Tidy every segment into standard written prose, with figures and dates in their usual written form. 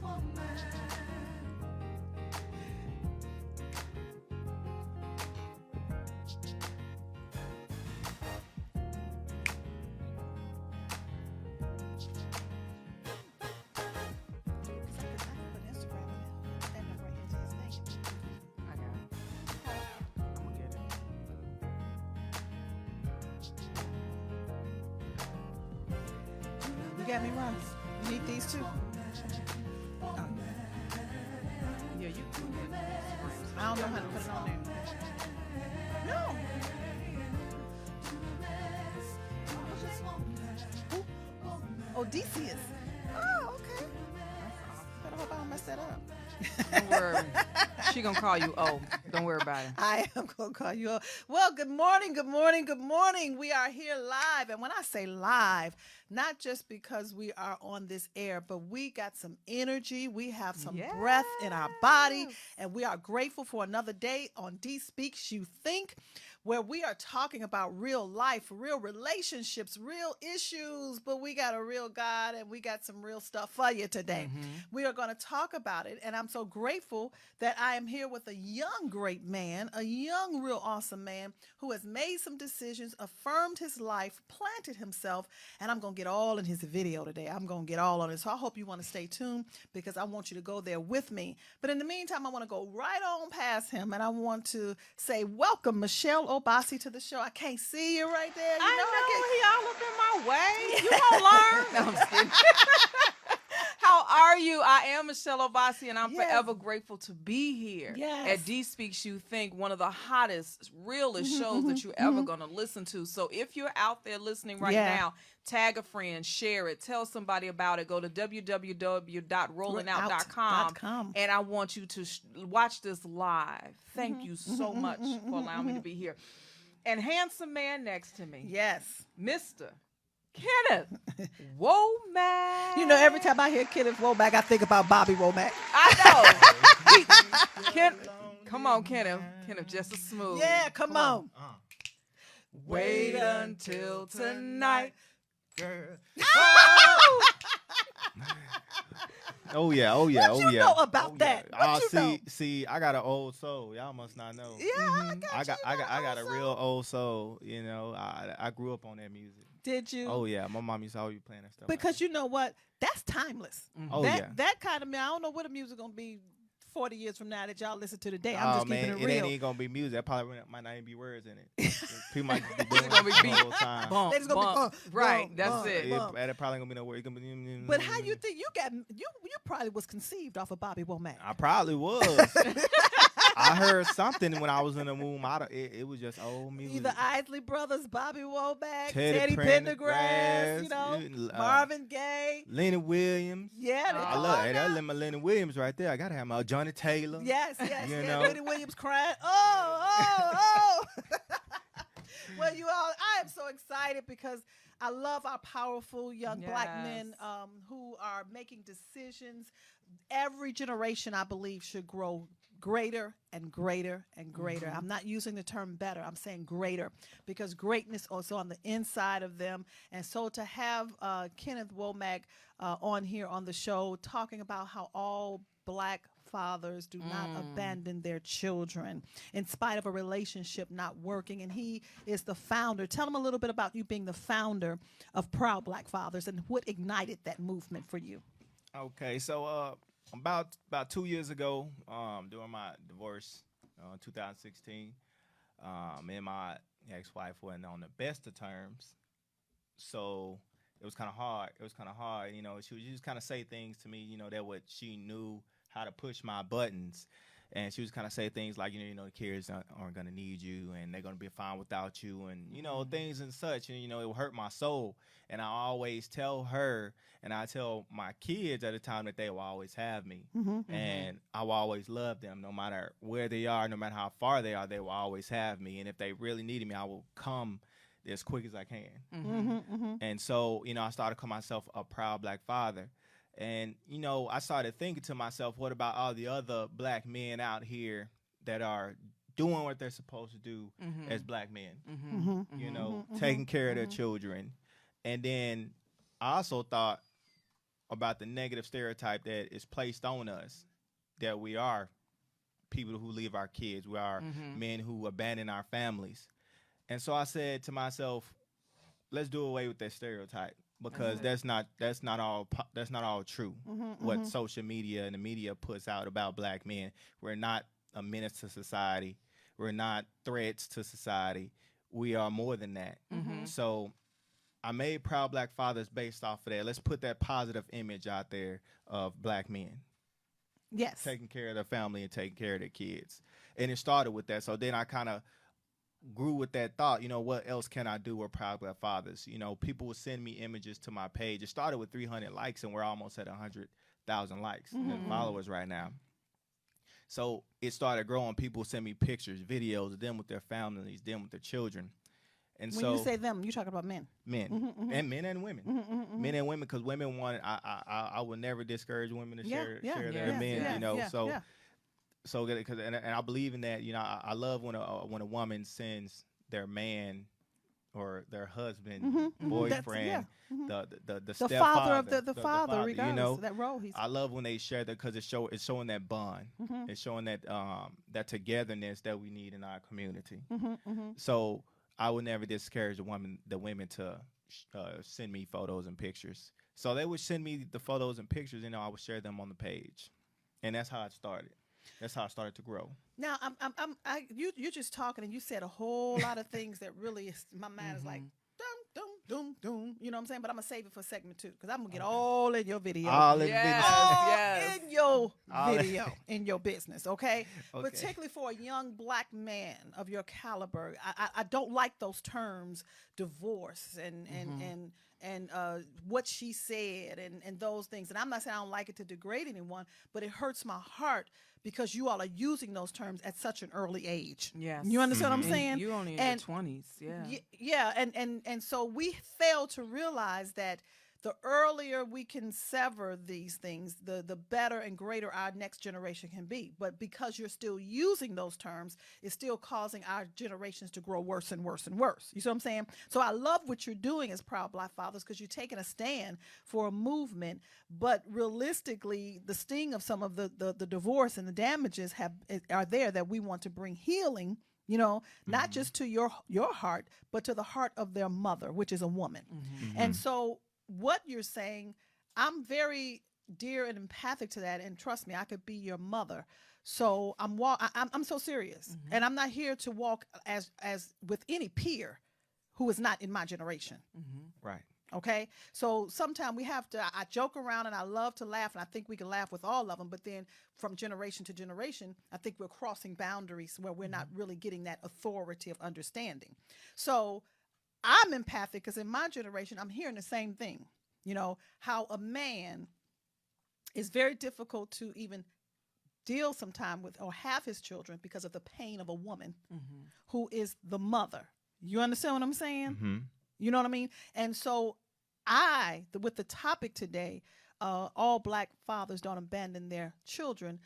You got me wrong. You need these too. Oh. Yeah, you. I don't know how to put it on there. No. Who? Odysseus. Oh, okay. But I hope I don't mess that up. Don't worry. She gonna call you O. Don't worry about it. I am going to call you up. Well, good morning, good morning, good morning. We are here live. And when I say live, not just because we are on this air, but we got some energy. We have some breath in our body. And we are grateful for another day on D Speaks You Think, where we are talking about real life, real relationships, real issues. But we got a real God and we got some real stuff for you today. We are going to talk about it. And I'm so grateful that I am here with a young, great man, a young, real awesome man who has made some decisions, affirmed his life, planted himself, and I'm going to get all in his video today. I'm going to get all on it. So I hope you want to stay tuned because I want you to go there with me. But in the meantime, I want to go right on past him and I want to say welcome, Michelle Obasi, to the show. I can't see you right there. I know he all up in my way. You won't learn. No, I'm just kidding. How are you? I am Michelle Obasi, and I'm forever grateful to be here at D Speaks You Think, one of the hottest, realest shows that you're ever going to listen to. So if you're out there listening right now, tag a friend, share it, tell somebody about it. Go to www.rollingout.com, and I want you to watch this live. Thank you so much for allowing me to be here. And handsome man next to me. Yes. Mr. Kenneth Womack. You know, every time I hear Kenneth Womack, I think about Bobby Womack. I know. Come on, Kenneth. Kenneth, just as smooth. Yeah, come on. Wait until tonight, girl. Oh yeah. What you know about that? What you know? See, I got an old soul. Y'all must not know. Yeah, I got a real old soul. You know, I grew up on that music. Did you? Oh yeah, my mom used to always be playing that stuff. Because you know what? That's timeless. Oh that kind of, I don't know what the music gonna be 40 years from now that y'all listen to today. I'm just keeping it real. It ain't even gonna be music. That probably might not even be words in it. People might just be doing gonna be it beat. the whole time. Bump, It's gonna be bump. Right, bump, that's bump, it. bump. It probably gonna be no word. It's gonna be. But how you think you probably was conceived off of Bobby Womack? I probably was. I heard something when I was in the womb. It was just old music. Either Isley Brothers, Bobby Womack, Teddy Pendergrass, you know, Marvin Gaye, Lenny Williams. Yeah, I love that. My Lenny Williams right there. I gotta have my Johnny Taylor. Yes, You know? Lenny Williams crying. Oh. Well, you all, I am so excited because I love our powerful young black men who are making decisions. Every generation, I believe, should grow greater and greater and greater. I'm not using the term better. I'm saying greater because greatness also on the inside of them. And so to have Kenneth Womack on here on the show talking about how all black fathers do not abandon their children in spite of a relationship not working. And he is the founder. Tell them a little bit about you being the founder of Proud Black Fathers and what ignited that movement for you. Okay, so about 2 years ago, during my divorce, 2016, me and my ex-wife weren't on the best of terms, so it was kind of hard. You know, she would just kind of say things to me, you know, that what she knew how to push my buttons. And she was kind of say things like, you know, the kids aren't going to need you and they're going to be fine without you and, you know, things and such. And, you know, it would hurt my soul. And I always tell her and I tell my kids at the time that they will always have me. And I will always love them no matter where they are, no matter how far they are, they will always have me. And if they really needed me, I will come as quick as I can. And so, you know, I started calling myself a proud black father. And, you know, I started thinking to myself, what about all the other black men out here that are doing what they're supposed to do as black men, you know, taking care of their children. And then I also thought, about the negative stereotype that is placed on us, that we are people who leave our kids, we are men who abandon our families. And so I said to myself, let's do away with that stereotype, because that's not all true. What social media and the media puts out about black men. We're not a menace to society. We're not threats to society. We are more than that. So I made Proud Black Fathers based off of that. Let's put that positive image out there of black men. Yes. Taking care of their family and taking care of their kids. And it started with that. So then I kind of grew with that thought, you know, what else can I do with Proud Black Fathers? You know, people would send me images to my page. It started with 300 likes, and we're almost at 100,000 likes and followers right now. So it started growing. People send me pictures, videos of them with their families, them with their children. And when so you say them, you're talking about men. Men. And men and women. Men and women, because women want, I would never discourage women to share their men, you know. So because and I believe in that, you know. I love when a woman sends their man or their husband, boyfriend, the father of the father, regardless, you know, that role he's. I love when they share that, because it's showing that bond. It's showing that that togetherness that we need in our community. So I would never discourage the women to send me photos and pictures. So they would send me the photos and pictures, and I would share them on the page, and that's how it started. That's how I started to grow. Now, you're just talking, and you said a whole lot of things that really my mind is like, dum. You know what I'm saying? But I'm gonna save it for segment 2, because I'm gonna get all in your video, all in your video, in your business. Okay? Particularly for a young black man of your caliber, I don't like those terms, divorce and what she said and those things. And I'm not saying I don't like it to degrade anyone, but it hurts my heart because you all are using those terms at such an early age. Yes. You understand what I'm saying? You only in your 20s. Yeah. And so we fail to realize that the earlier we can sever these things, the better and greater our next generation can be. But because you're still using those terms, it's still causing our generations to grow worse and worse and worse. You see what I'm saying? So I love what you're doing as Proud Black Fathers, because you're taking a stand for a movement. But realistically, the sting of some of the divorce and the damages are there, that we want to bring healing, you know, not just to your heart, but to the heart of their mother, which is a woman. And so what you're saying, I'm very dear and empathic to that, and trust me, I could be your mother. So I'm so serious, and I'm not here to walk as with any peer who is not in my generation. Right. Okay. So sometimes we have to. I joke around and I love to laugh, and I think we can laugh with all of them. But then from generation to generation, I think we're crossing boundaries where we're not really getting that authority of understanding. So I'm empathic because in my generation, I'm hearing the same thing, you know, how a man is very difficult to even deal sometime with or have his children because of the pain of a woman who is the mother. You understand what I'm saying? You know what I mean? And so with the topic today, all black fathers don't abandon their children.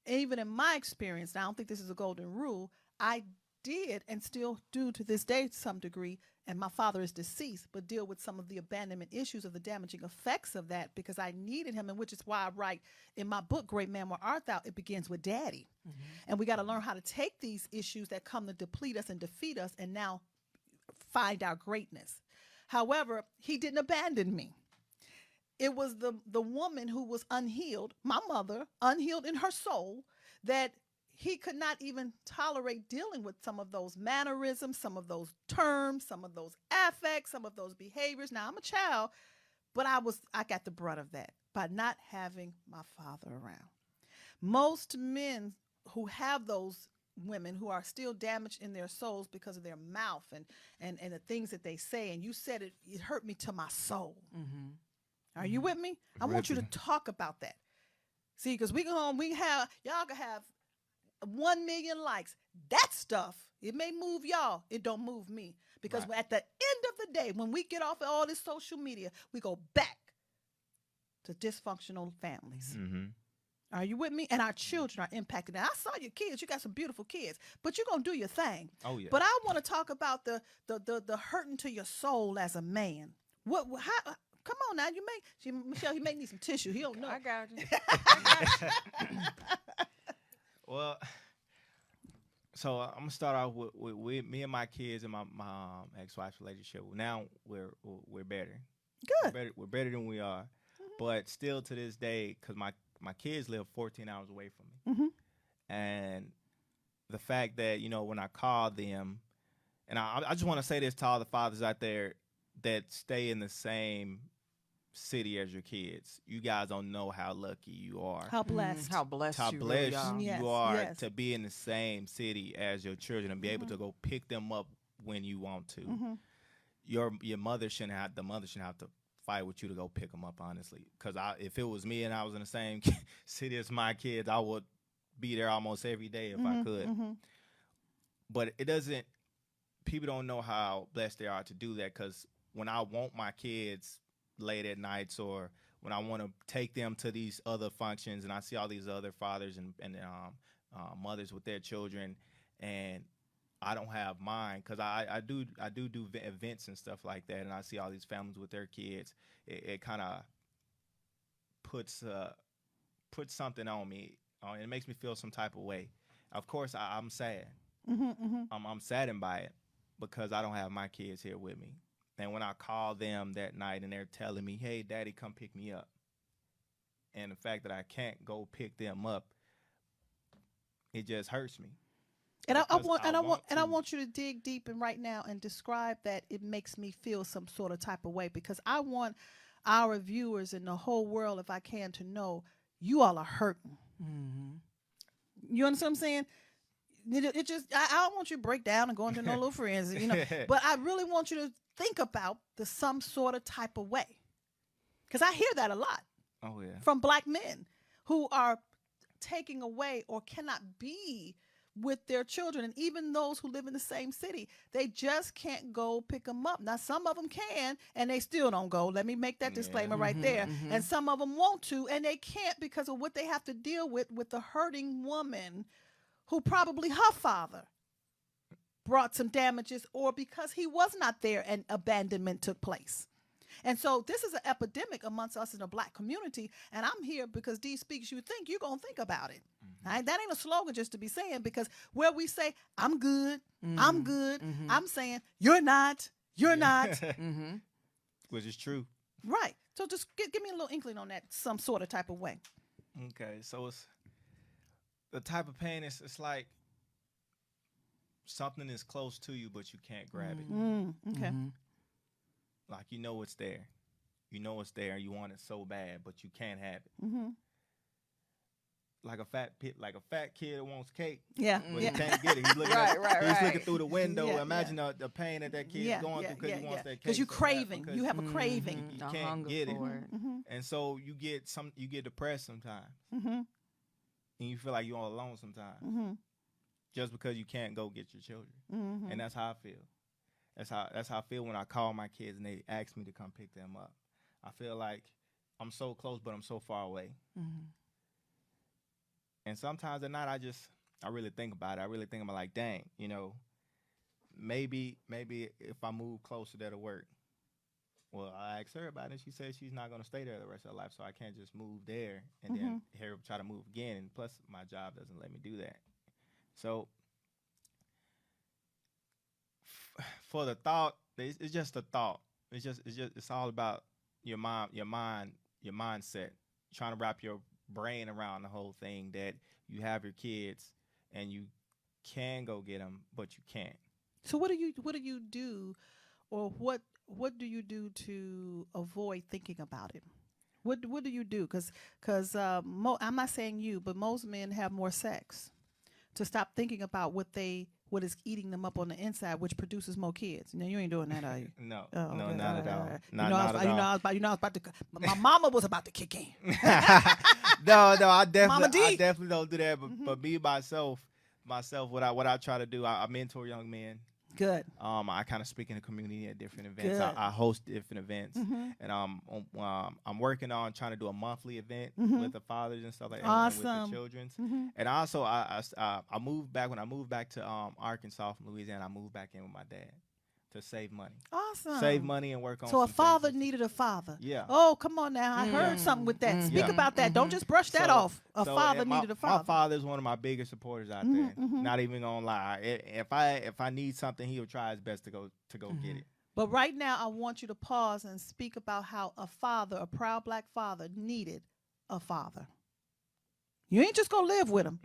Even in my experience, and I don't think this is a golden rule, I did and still do to this day to some degree, and my father is deceased, but deal with some of the abandonment issues of the damaging effects of that, because I needed him, and which is why I write in my book, Great Man Where Art Thou? It begins with Daddy. And we got to learn how to take these issues that come to deplete us and defeat us and now find our greatness. However, he didn't abandon me. It was the woman who was unhealed, my mother, unhealed in her soul, that he could not even tolerate dealing with some of those mannerisms, some of those terms, some of those affects, some of those behaviors. Now, I'm a child, but I got the brunt of that by not having my father around. Most men who have those women who are still damaged in their souls because of their mouth and the things that they say, and you said it hurt me to my soul. Are you with me? I want you to talk about that. See, because y'all can have 1 million likes. That stuff, it may move y'all. It don't move me. Because at the end of the day, when we get off of all this social media, we go back to dysfunctional families. Are you with me? And our children are impacted. Now, I saw your kids. You got some beautiful kids, but you're going to do your thing. Oh, yeah. But I want to talk about the hurting to your soul as a man. Come on now, Michelle. He may need some tissue. He don't know. I got you. Well, so I'm gonna start off with me and my kids and my ex-wife's relationship. Now we're better. Good. We're better than we are, but still to this day, because my kids live 14 hours away from me, and the fact that when I call them, and I just want to say this to all the fathers out there that stay in the same city as your kids. You guys don't know how lucky you are. How blessed. How blessed How you blessed really are. you are Yes. to be in the same city as your children and be able to go pick them up when you want to. Your mother shouldn't have to fight with you to go pick them up, honestly. Because if it was me and I was in the same city as my kids, I would be there almost every day if I could. But it doesn't. People don't know how blessed they are to do that, because when I want my kids late at nights, or when I want to take them to these other functions and I see all these other fathers and mothers with their children, and I don't have mine, because I do events and stuff like that, and I see all these families with their kids, it kind of puts something on me, and it makes me feel some type of way. Of course, I'm sad. I'm saddened by it, because I don't have my kids here with me. And when I call them that night and they're telling me, "Hey, Daddy, come pick me up," and the fact that I can't go pick them up, it just hurts me. And I want you to dig deep and right now and describe that. It makes me feel some sort of type of way, because I want our viewers and the whole world, if I can, to know you all are hurting. You understand what I'm saying? It just, I don't want you to break down and go into no little friends, but I really want you to think about some sort of type of way, because I hear that a lot. Oh yeah. From black men who are taking away or cannot be with their children, and even those who live in the same city, they just can't go pick them up. Now, some of them can, and they still don't go. Let me make that disclaimer right there. And some of them want to, and they can't, because of what they have to deal with the hurting woman who probably her father brought some damages, or because he was not there and abandonment took place. And so this is an epidemic amongst us in the black community, and I'm here because D Speaks You Think, you're going to think about it. Right? That ain't a slogan just to be saying, because where we say, I'm good, I'm good, I'm saying, you're not. Which is true. Right. So just give me a little inkling on that, some sort of type of way. Okay, so it's the type of pain, it's like something is close to you, but you can't grab it. Okay. Like, it's there. It's there, and you want it so bad, but you can't have it. Like a fat kid that wants cake, but he can't get it. He's looking, he's looking through the window. Imagine the pain that kid is going through because he wants that cake. Because you're craving. You have a craving. You can't get it. And so you get depressed sometimes. And you feel like you're all alone sometimes. Just because you can't go get your children. And that's how I feel. That's how I feel when I call my kids and they ask me to come pick them up. I feel like I'm so close, but I'm so far away. And sometimes at night, I really think about it. I really think about, like, dang, maybe if I move closer, that'll work. Well, I asked her about it, and she said she's not going to stay there the rest of her life, so I can't just move there and then try to move again. And plus, my job doesn't let me do that. So for the thought, it's just a thought. It's all about your mindset, trying to wrap your brain around the whole thing, that you have your kids and you can go get them, but you can't. So what do you do, or what do you do to avoid thinking about it? What do you do? Because I'm not saying you, but most men have more sex to stop thinking about what is eating them up on the inside, which produces more kids. You ain't doing that, are you? No, okay. not at all. I was about to. My mama was about to kick in. No, I definitely don't do that. But me myself, what I try to do, I mentor young men. Good. I kind of speak in the community at different events. I host different events, and I'm working on trying to do a monthly event with the fathers and stuff like that, awesome. and with the children's. And also, I moved back when I moved back to Arkansas from Louisiana. I moved back in with my dad. to save money. Awesome. Save money and work on. So a father needed a father. Yeah. Oh, come on now. I heard something with that. Speak about that. Don't just brush that off. A father needed a father. My father is one of my biggest supporters out there. Not even gonna lie. If I need something, he'll try his best to go get it. But right now, I want you to pause and speak about how a father, a proud black father, needed a father. You ain't just gonna live with him.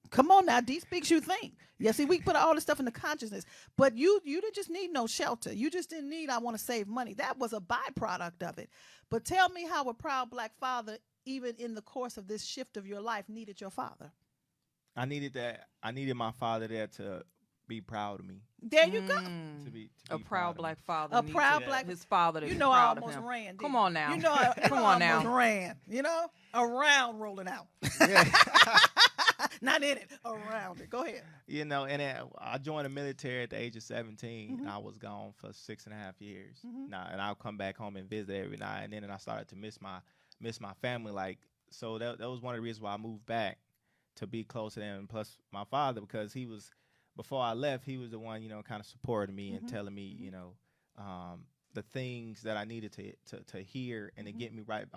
Come on now, D speaks you think. Yeah, see, we put all this stuff into consciousness. But you didn't just need no shelter. You just didn't need, I want to save money. That was a byproduct of it. But tell me how a proud black father, even in the course of this shift of your life, needed your father. I needed that. I needed my father there to be proud of me. There you go. To be a proud black father. A proud black his father to you be know proud I almost of him. ran. Come on now. You know I Come on now. almost ran. You know, around rolling out. Yeah. Not in it, around it. Go ahead. You know, and I joined the military at the age of 17. And I was gone for 6.5 years. Now, and I'll come back home and visit every night. And then I started to miss my family. Like, so that was one of the reasons why I moved back, to be close to them. Plus my father, because he was, before I left, he was the one, you know, kind of supporting me and telling me, you know, the things that I needed to hear and to get me right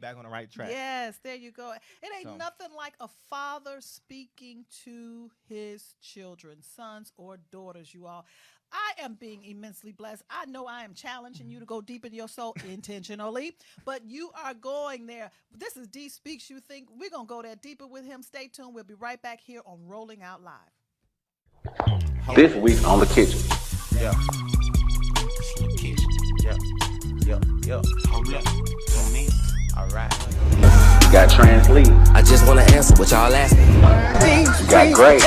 back on the right track. Yes, there you go. It ain't nothing like a father speaking to his children, sons or daughters, you all. I am being immensely blessed. I know I am challenging you to go deep in your soul intentionally, but you are going there. This is D Speaks You Think. We're going to go there deeper with him. Stay tuned. We'll be right back here on Rolling Out Live. This week on The Kitchen. Yeah. Hold up. Tune in. All right. You got Translate. I just wanna answer what y'all asking. You got Gray.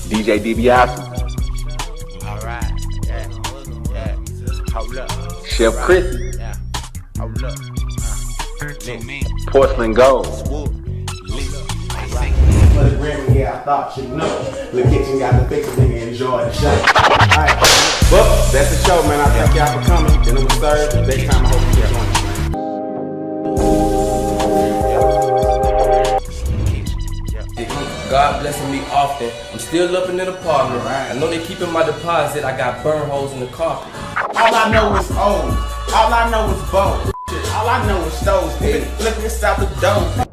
DJ DiBiase. All right. Yeah. Hold up. Chef Chrissy. Yeah. Hold up. Tune in. Porcelain Gold. For the Grammy, yeah, I thought you know. The kitchen got the fix, nigga, enjoy the show. Alright, well, that's the show, man. I thank y'all for coming. Dinner was served. Next time, I hope you get lunch, man. God blessing me often. I'm still up in the apartment. I know they keeping my deposit. I got burn holes in the carpet. All I know is old. All I know is bold. All I know is stoves. Nigga, flipping this out the dough.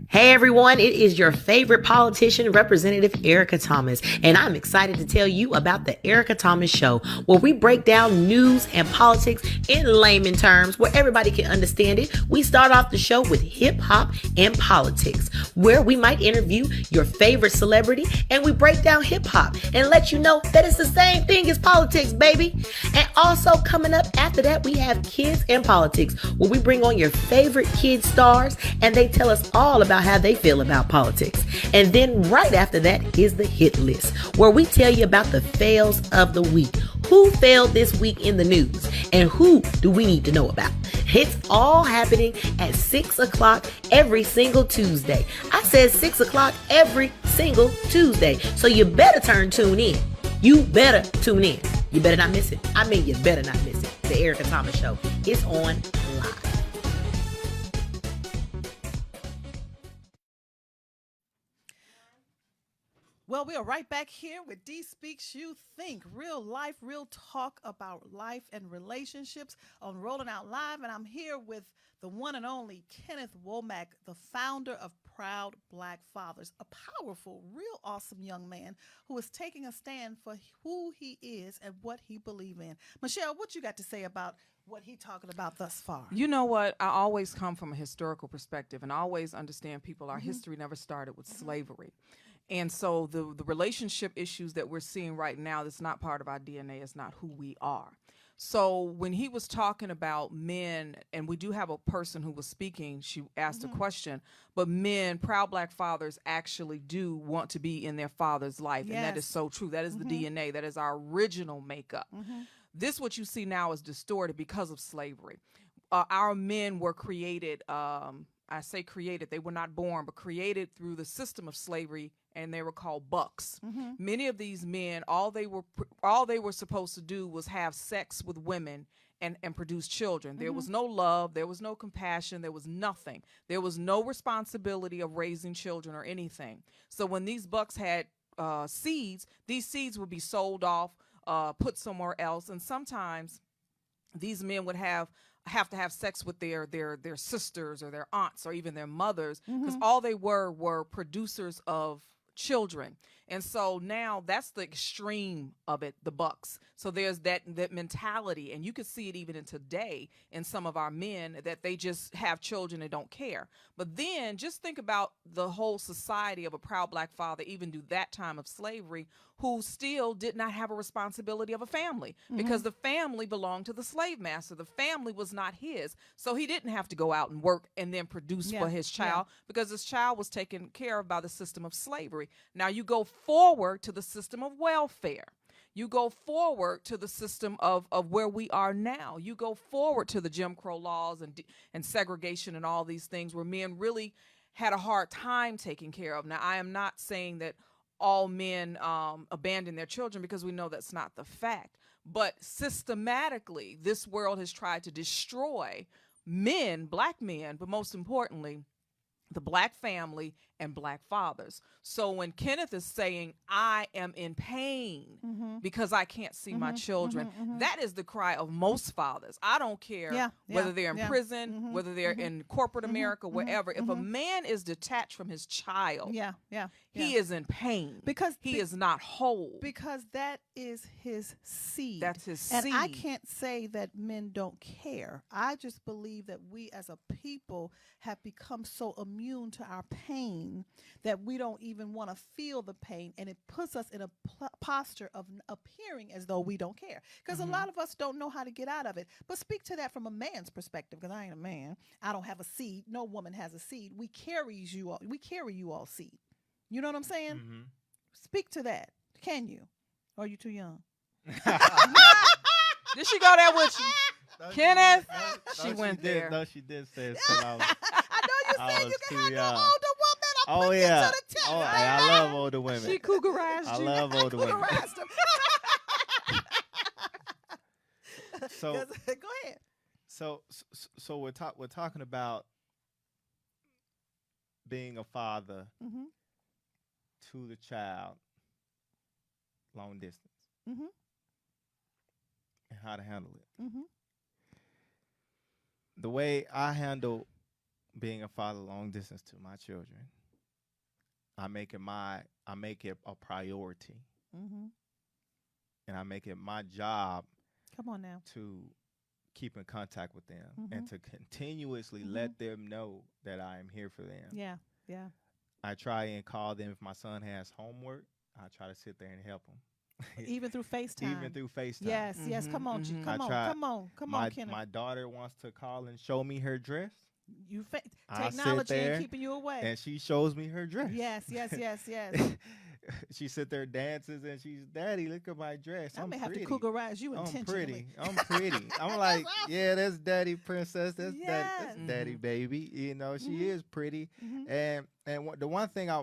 Hey everyone, it is your favorite politician, Representative Erica Thomas, and I'm excited to tell you about the Erica Thomas Show, where we break down news and politics in layman terms where everybody can understand it. We start off the show with hip hop and politics, where we might interview your favorite celebrity and we break down hip hop and let you know that it's the same thing as politics, baby. And also coming up after that, we have Kids and Politics, where we bring on your favorite kid stars and they tell us all about how they feel about politics. And then right after that is the hit list, where we tell you about the fails of the week. Who failed this week in the news and who do we need to know about? It's all happening at 6 o'clock every single Tuesday. I said 6 o'clock every single Tuesday. So you better tune in. You better tune in. You better not miss it. I mean, you better not miss it. The Erica Thomas Show is on live. Well, we are right back here with D Speaks You Think. Real life, real talk about life and relationships on Rolling Out Live. And I'm here with the one and only Kenneth Womack, the founder of Proud Black Fathers, a powerful, real awesome young man who is taking a stand for who he is and what he believes in. Michelle, what you got to say about what he talking about thus far? You know what? I always come from a historical perspective and I always understand people. Our history never started with slavery. And so the relationship issues that we're seeing right now, that's not part of our DNA, is not who we are. So when he was talking about men, and we do have a person who was speaking, she asked a question, but men, proud black fathers, actually do want to be in their father's life. Yes. And that is so true. That is the DNA. That is our original makeup. This, what you see now, is distorted because of slavery. Our men were created, I say created, they were not born, but created through the system of slavery, and they were called bucks. Many of these men, all they were supposed to do was have sex with women and produce children. There was no love, there was no compassion, there was nothing. There was no responsibility of raising children or anything. So when these bucks had seeds, these seeds would be sold off, put somewhere else, and sometimes these men would have to have sex with their sisters or their aunts or even their mothers, because all they were producers of children. And so now that's the extreme of it, the bucks. So there's that mentality, and you can see it even in today in some of our men, that they just have children and don't care. But then just think about the whole society of a proud black father, even through that time of slavery, who still did not have a responsibility of a family, because the family belonged to the slave master. The family was not his. So he didn't have to go out and work and then produce for his child, because his child was taken care of by the system of slavery. Now you go forward to the system of welfare. You go forward to the system of where we are now. You go forward to the Jim Crow laws and segregation and all these things, where men really had a hard time taking care of. Now, I am not saying that all men abandon their children, because we know that's not the fact. But systematically, this world has tried to destroy men, black men, but most importantly, the black family and black fathers. So when Kenneth is saying, I am in pain because I can't see my children, that is the cry of most fathers. I don't care whether they're in prison, whether they're in corporate America, wherever. If a man is detached from his child, he is in pain, because he is not whole. Because that is his seed. That's his and seed. I can't say that men don't care. I just believe that we as a people have become so immune to our pain that we don't even want to feel the pain, and it puts us in a posture of appearing as though we don't care, because a lot of us don't know how to get out of it. But speak to that from a man's perspective, because I ain't a man. I don't have a seed. No woman has a seed. We carry you all seed. You know what I'm saying? Speak to that. Can you? Or are you too young? Did she go there with you? Kenneth? She went there. No, she did say it. So I know you said you can have no older woman. Oh, put yeah. you to the test. Oh, I love older women. She cougarized I you. love older women. Cougarized him. So go ahead. So we're talking about being a father to the child, long distance, and how to handle it. The way I handle being a father long distance to my children, I make it a priority, and I make it my job. Come on now. To keep in contact with them and to continuously let them know that I am here for them. Yeah. I try and call them if my son has homework. I try to sit there and help him. Even through FaceTime. Even through FaceTime. Yes. Come on, come on, Kenneth. My daughter wants to call and show me her dress. Technology ain't keeping you away. And she shows me her dress. Yes. She sit there dances and she's, Daddy, look at my dress. I may have to pretty. cougarize you intentionally. I'm pretty. I'm like, awesome. Yeah, that's Daddy Princess. That's Yes. Daddy Baby. You know, she is pretty. And the one thing I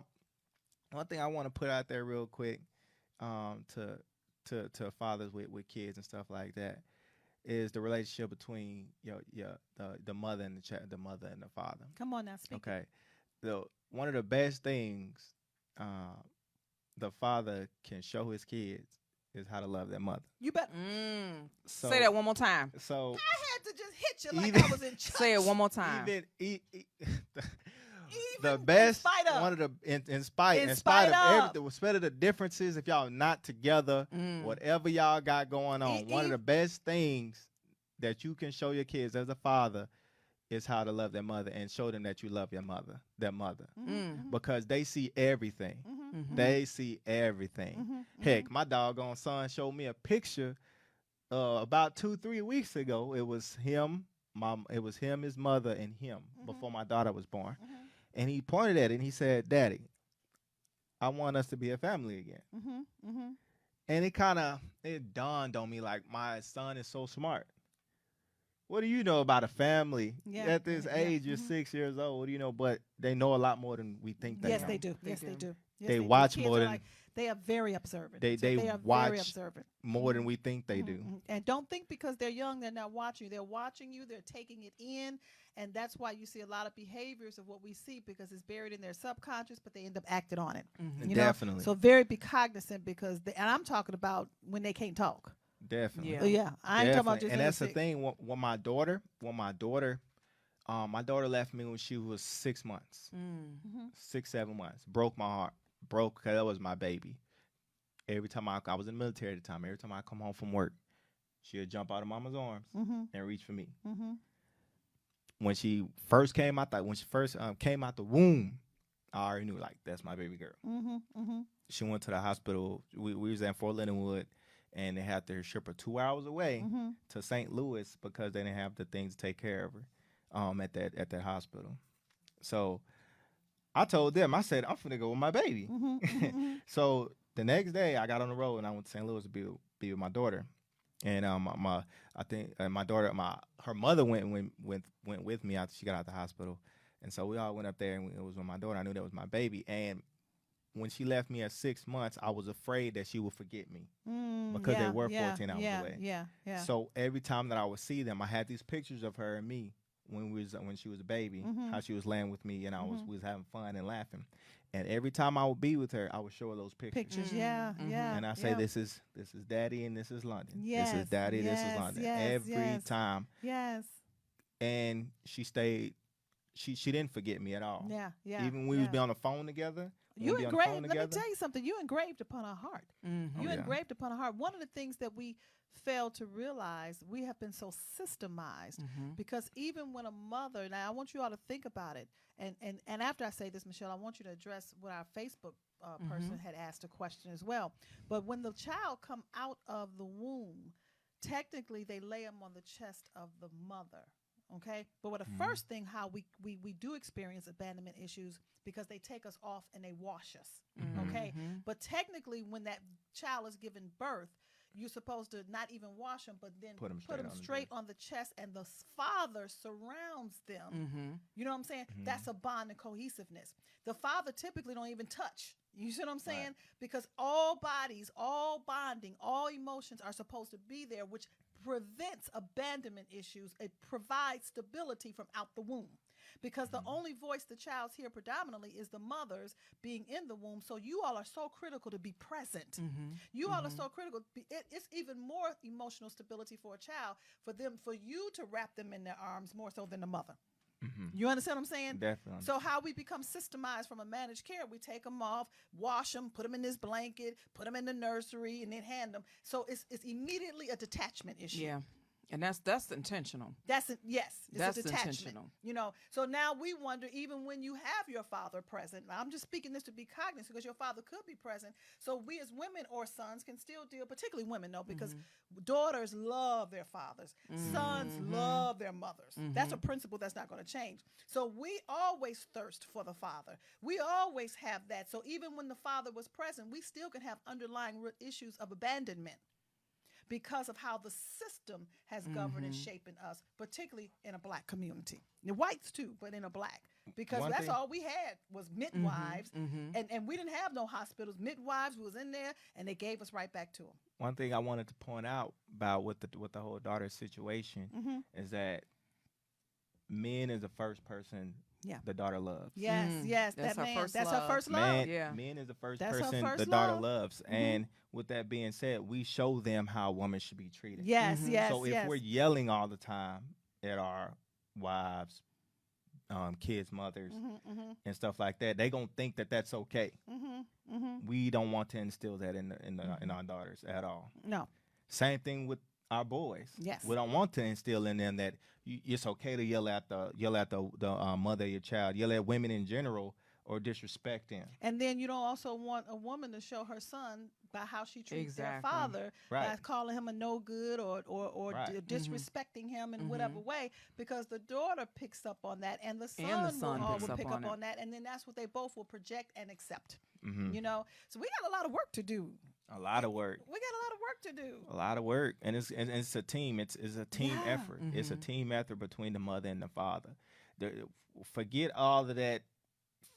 want to put out there real quick, to fathers with kids and stuff like that, is the relationship between the mother and the child, the mother and the father. Come on now, speak. Okay, one of the best things the father can show his kids is how to love their mother. You bet. So, say that one more time. So I had to just hit you like I was in church. Say it one more time. The best, in spite of. one of the in spite of everything, in spite of the differences, if y'all not together, whatever y'all got going on, one of the best things that you can show your kids as a father is how to love their mother, and show them that you love their mother, because they see everything. They see everything. Heck, my doggone son showed me a picture about 2-3 weeks ago. It was him, his mother, and him before my daughter was born. And he pointed at it and he said, Daddy, I want us to be a family again. And it dawned on me, like, my son is so smart. What do you know about a family? At this age, you're 6 years old. What do you know? But they know a lot more than we think they know. They do. Yes, they do. They watch more than... They are very observant. They are watch very observant. more than we think they do. And don't think because they're young they're not watching you. They're watching you. They're taking it in, and that's why you see a lot of behaviors of what we see because it's buried in their subconscious, but they end up acting on it. You know? Definitely. So very be cognizant because, and I'm talking about when they can't talk. Definitely. Yeah. I ain't talking about just. And that's the thing. When my daughter left me when she was 6 months, 6, 7 months. Broke my heart. Broke because that was my baby. Every time I was in the military at the time. Every time I come home from work, she would jump out of mama's arms and reach for me. When she first came out, came out the womb, I already knew like that's my baby girl. She went to the hospital. We was at Fort Leonard Wood, and they had to ship her 2 hours away to St. Louis because they didn't have the things to take care of her at that hospital. So I told them, I said, I'm finna go with my baby. So the next day I got on the road and I went to St. Louis to be with my daughter. And my daughter, her mother went with me after she got out of the hospital. And so we all went up there and it was with my daughter. I knew that was my baby. And when she left me at 6 months, I was afraid that she would forget me because they were 14 hours away. Yeah. So every time that I would see them, I had these pictures of her and me when she was a baby, how she was laying with me and we was having fun and laughing. And every time I would be with her, I would show her those pictures. Yeah. And I say, this is Daddy and this is London. Yes, this is Daddy, this is London. Every time. Yes. And she stayed. She didn't forget me at all. Yeah. Even when we was be on the phone together. You engraved. Let me tell you something. You engraved upon her heart. You engraved upon her heart. One of the things that we fail to realize, we have been so systemized because even when a mother, now I want you all to think about it, and after I say this, Michelle, I want you to address what our Facebook person had asked a question as well. But when the child come out of the womb, technically they lay them on the chest of the mother. Okay, but what the first thing, how we do experience abandonment issues because they take us off and they wash us. Okay, but technically when that child is given birth, you're supposed to not even wash them, but then put them straight on the chest, and the father surrounds them. You know what I'm saying? That's a bond and cohesiveness. The father typically don't even touch. You see what I'm saying? Right. Because all bodies, all bonding, all emotions are supposed to be there, which prevents abandonment issues. It provides stability from out the womb. Because the only voice the child's hear predominantly is the mother's being in the womb. So you all are so critical to be present. You all are so critical. It's even more emotional stability for a child, for you to wrap them in their arms more so than the mother. You understand what I'm saying? Definitely. So how we become systemized from a managed care, we take them off, wash them, put them in this blanket, put them in the nursery, and then hand them. So it's immediately a detachment issue. Yeah. And that's intentional. It's a detachment. Intentional. You know, so now we wonder, even when you have your father present, I'm just speaking this to be cognizant because your father could be present. So we as women or sons can still deal, particularly women though, because daughters love their fathers. Sons love their mothers. That's a principle that's not going to change. So we always thirst for the father. We always have that. So even when the father was present, we still can have underlying issues of abandonment, because of how the system has governed and shaped us, particularly in a black community. The whites too, but in a black. Because that's all we had was midwives, and we didn't have no hospitals. Midwives was in there, and they gave us right back to them. One thing I wanted to point out about with the whole daughter situation is that men is the first person the daughter loves. Yes, that's that her man. first That's love. her first love. Men is the first That's her person first the daughter love. loves. And with that being said, we show them how women should be treated. Yes. So if we're yelling all the time at our wives, kids, mothers, and stuff like that, they gonna think that that's okay. We don't want to instill that in our daughters at all. No. Same thing with our boys. Yes. We don't want to instill in them that it's okay to yell at the mother of your child, yell at women in general, or disrespect them. And then you don't also want a woman to show her son by how she treats their father, by calling him a no good or disrespecting him in whatever way, because the daughter picks up on that, and the son will pick up on that, and then that's what they both will project and accept. You know, so we got a lot of work to do. A lot of work. We got a lot of work to do. A lot of work, and it's a team. It's a team effort. It's a team effort between the mother and the father. Forget all of that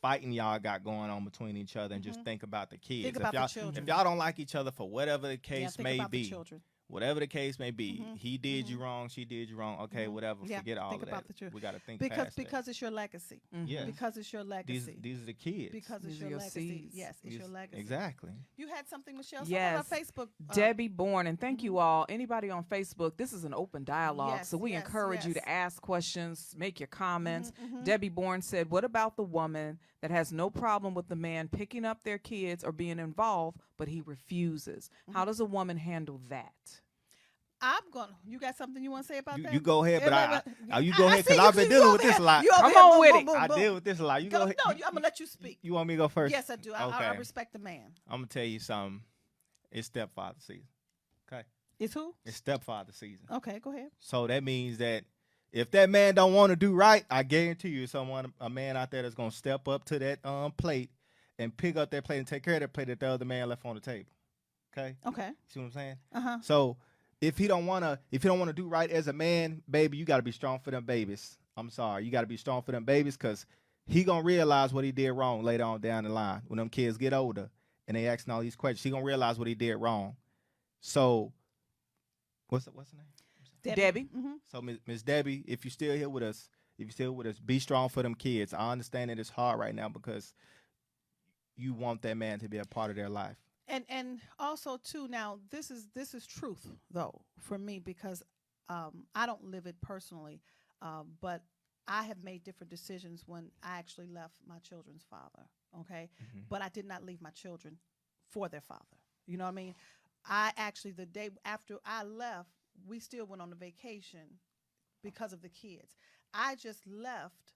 fighting y'all got going on between each other and just think about the kids. Think about the children. If y'all don't like each other for whatever the case think may about be, the children. whatever the case may be, he did you wrong, she did you wrong. Okay, whatever. Yeah, Forget all think of about that. the children. We got to think because past it's your legacy. Yes. Because it's your legacy. These are the kids. Because it's These are your your legacy. seeds. Yes, it's your legacy. Exactly. You had something, Michelle. Yes. Something on Facebook. Debbie Bourne, and thank you all. Anybody on Facebook, this is an open dialogue, Yes, so we yes, encourage you yes. to ask questions, make your comments. Debbie Bourne said, what about the woman that has no problem with the man picking up their kids or being involved, but he refuses? How does a woman handle that? You got something you want to say about that? You go ahead, but you go I ahead see because you, I've been dealing with this a lot. Come on with it. I deal with this a lot. You go ahead. No, I'm going to let you speak. You want me to go first? Yes, I do. I respect the man. I'm going to tell you something. It's stepfather season. Okay? It's who? It's stepfather season. Okay, go ahead. So that means that if that man don't want to do right, I guarantee you a man out there that's going to step up to that plate and pick up that plate and take care of that plate that the other man left on the table. Okay? Okay. See what I'm saying? Uh-huh. So if he don't wanna do right as a man, baby, you gotta be strong for them babies. I'm sorry, you gotta be strong for them babies, cause he gonna realize what he did wrong later on down the line when them kids get older and they asking all these questions. He gonna realize what he did wrong. So, what's her name? Debbie. Mm-hmm. So Miss Debbie, if you're still here with us, be strong for them kids. I understand that it's hard right now because you want that man to be a part of their life. And also too, now this is truth though for me, because I don't live it personally, but I have made different decisions when I actually left my children's father. Okay, but I did not leave my children for their father. You know what I mean? I actually, the day after I left, we still went on a vacation because of the kids. I just left.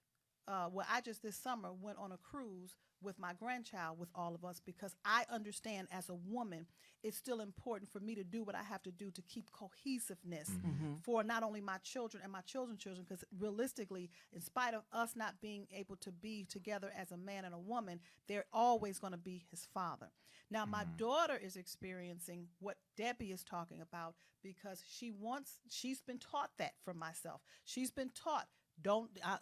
I just this summer went on a cruise with my grandchild with all of us, because I understand as a woman it's still important for me to do what I have to do to keep cohesiveness for not only my children and my children's children, because realistically, in spite of us not being able to be together as a man and a woman, they're always going to be his father. Now, my daughter is experiencing what Debbie is talking about, because she's been taught that from myself. She's been taught,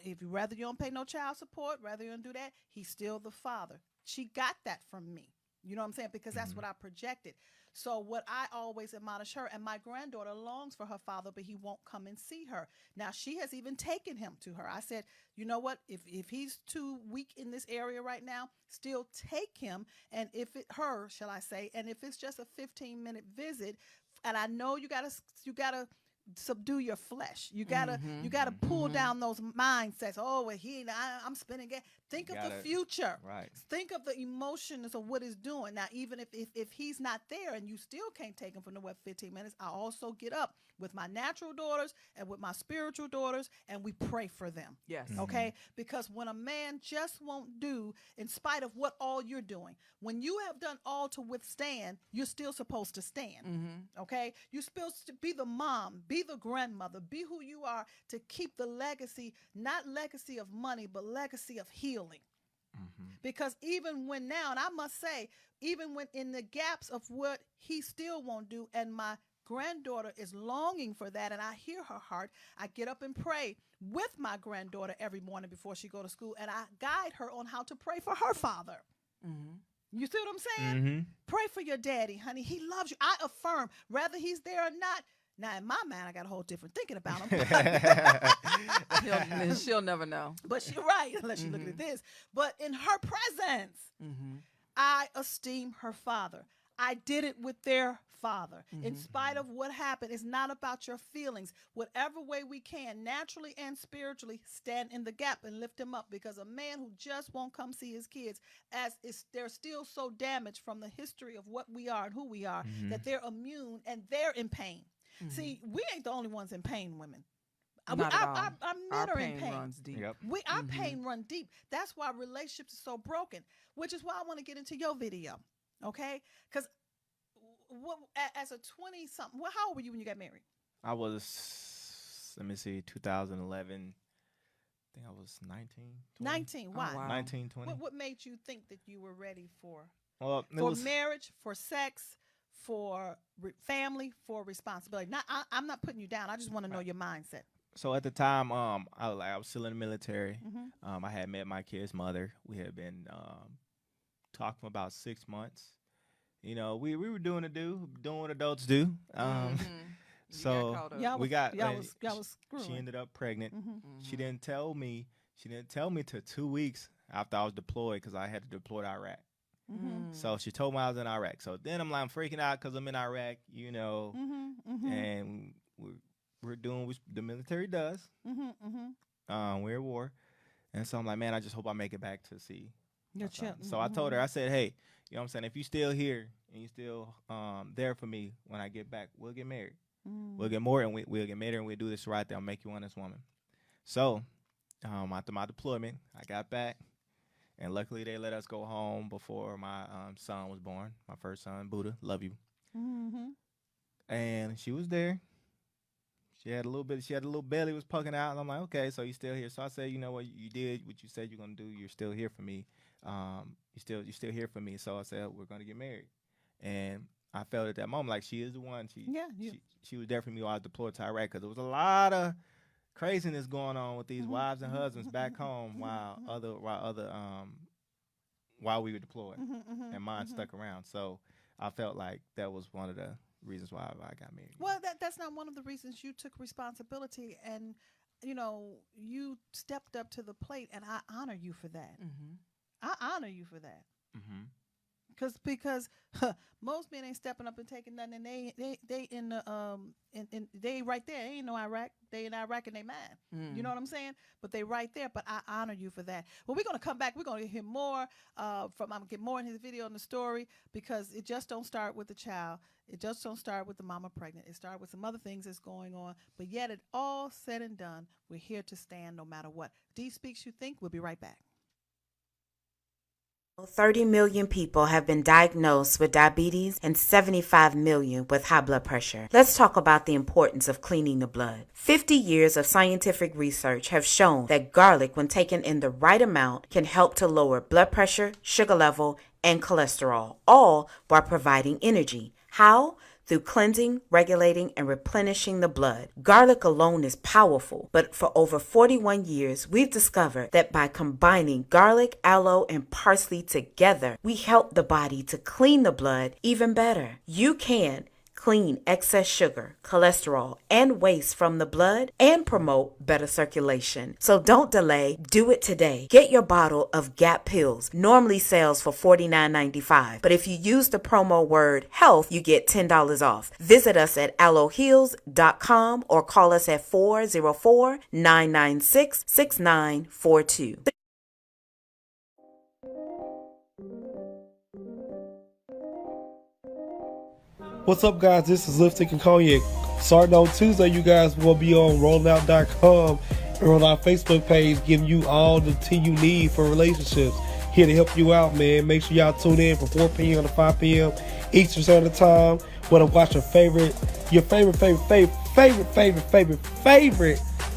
if you don't pay no child support, rather you don't do that, he's still the father. She got that from me. You know what I'm saying? Because that's what I projected. So what I always admonish her, and my granddaughter longs for her father, but he won't come and see her. Now, she has even taken him to her. I said, you know what? If he's too weak in this area right now, still take him. And if it's just a 15-minute visit, and I know you gotta subdue your flesh. You gotta pull down those mindsets. Oh, well, I'm spending gas. Think of the future. Right. Think of the emotions of what it's doing. Now, even if he's not there and you still can't take him for 15 minutes, I also get up with my natural daughters and with my spiritual daughters, and we pray for them. Yes. Okay? Because when a man just won't do, in spite of what all you're doing, when you have done all to withstand, you're still supposed to stand. Okay? You're supposed to be the mom, be the grandmother, be who you are, to keep the legacy, not legacy of money, but legacy of healing. Because even when now, and I must say, even when in the gaps of what he still won't do, and my granddaughter is longing for that, and I hear her heart, I get up and pray with my granddaughter every morning before she go to school, and I guide her on how to pray for her father. You see what I'm saying? Pray for your daddy, honey. He loves you. I affirm, whether he's there or not. Now, in my mind, I got a whole different thinking about him. She'll never know. But she's right, unless she's looking at this. But in her presence, I esteem her father. I did it with their father. In spite of what happened, it's not about your feelings. Whatever way we can, naturally and spiritually, stand in the gap and lift him up. Because a man who just won't come see his kids, they're still so damaged from the history of what we are and who we are, that they're immune and they're in pain. See, we ain't the only ones in pain, women. Our men are in pain. Runs deep. Yep. Our pain run deep. That's why relationships are so broken, which is why I want to get into your video, okay? Because as a 20-something, how old were you when you got married? I was, 2011. I think I was 19. 20. 19. Why? Oh, wow. 19, 20. What made you think that you were ready for Marriage, for sex, for family, for responsibility? I'm not putting you down. I just want to know your mindset. So at the time, I was still in the military. I had met my kid's mother. We had been talking for about 6 months. You know, we were doing what adults do. So y'all was screwing. she ended up pregnant. She didn't tell me. She didn't tell me till 2 weeks after I was deployed because I had to deploy to Iraq. So she told me I was in Iraq. So then I'm freaking out because I'm in Iraq, you know, and we're doing what the military does. We're at war. And so I'm like, man, I just hope I make it back to see. So I told her, I said, hey, you know what I'm saying? If you still here and you still there for me when I get back, we'll get married. We'll get more and we'll get married and we'll do this right there. I'll make you one this woman. So after my deployment, I got back. And luckily, they let us go home before my son was born. My first son, Buddha, love you. And she was there. She had a little belly was poking out. And I'm like, okay, so you still here. So I said, you know what, you did what you said you're going to do. You're still here for me. You're still here for me. So I said, we're going to get married. And I felt at that moment like she is the one. She was there for me while I was deployed to Iraq because there was a lot of craziness going on with these wives and husbands back home while we were deployed and mine stuck around. So I felt like that was one of the reasons why I got married. Well, that's not one of the reasons. You took responsibility and, you know, you stepped up to the plate, and I honor you for that. I honor you for that. Because most men ain't stepping up and taking nothing, and they in the they right there. They ain't no Iraq. They in Iraq and they mad. You know what I'm saying? But they right there. But I honor you for that. Well, we're gonna come back. We're gonna hear more I'm gonna get more in his video and the story, because it just don't start with the child. It just don't start with the mama pregnant. It started with some other things that's going on. But yet, it all said and done, we're here to stand no matter what. D Speaks You Think. We'll be right back. 30 million people have been diagnosed with diabetes and 75 million with high blood pressure. Let's talk about the importance of cleaning the blood. 50 years of scientific research have shown that garlic, when taken in the right amount, can help to lower blood pressure, sugar level, and cholesterol, all while providing energy. How? Through cleansing, regulating, and replenishing the blood. Garlic alone is powerful, but for over 41 years, we've discovered that by combining garlic, aloe, and parsley together, we help the body to clean the blood even better. You can clean excess sugar, cholesterol, and waste from the blood and promote better circulation. So don't delay. Do it today. Get your bottle of GAP pills. Normally sells for $49.95, but if you use the promo word HEALTH, you get $10 off. Visit us at aloeheals.com or call us at 404-996-6942. What's up, guys? This is Lipstick and Cognac. Starting on Tuesday, you guys will be on rollingout.com and on our Facebook page, giving you all the tea you need for relationships. Here to help you out, man. Make sure y'all tune in from 4 p.m. to 5 p.m. Eastern Standard Time. Want to watch your favorite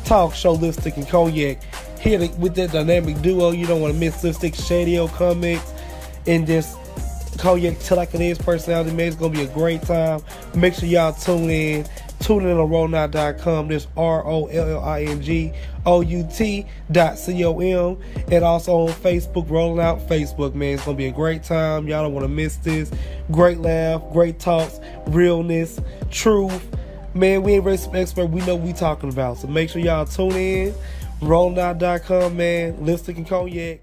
talk show, Lipstick and Cognac. Here with that dynamic duo. You don't want to miss Lipstick Shadio Comics and this Cognac till like it is personality, man. It's gonna be a great time. Make sure y'all tune in. Tune in on rollingout.com. This ROLLINGOUT.com, and also on Facebook, Rolling Out Facebook, man. It's gonna be a great time. Y'all don't want to miss this. Great laugh, great talks, realness, truth. Man, we ain't really expert. We know what we talking about. So make sure y'all tune in. rollingout.com, man. Lipstick and Cognac.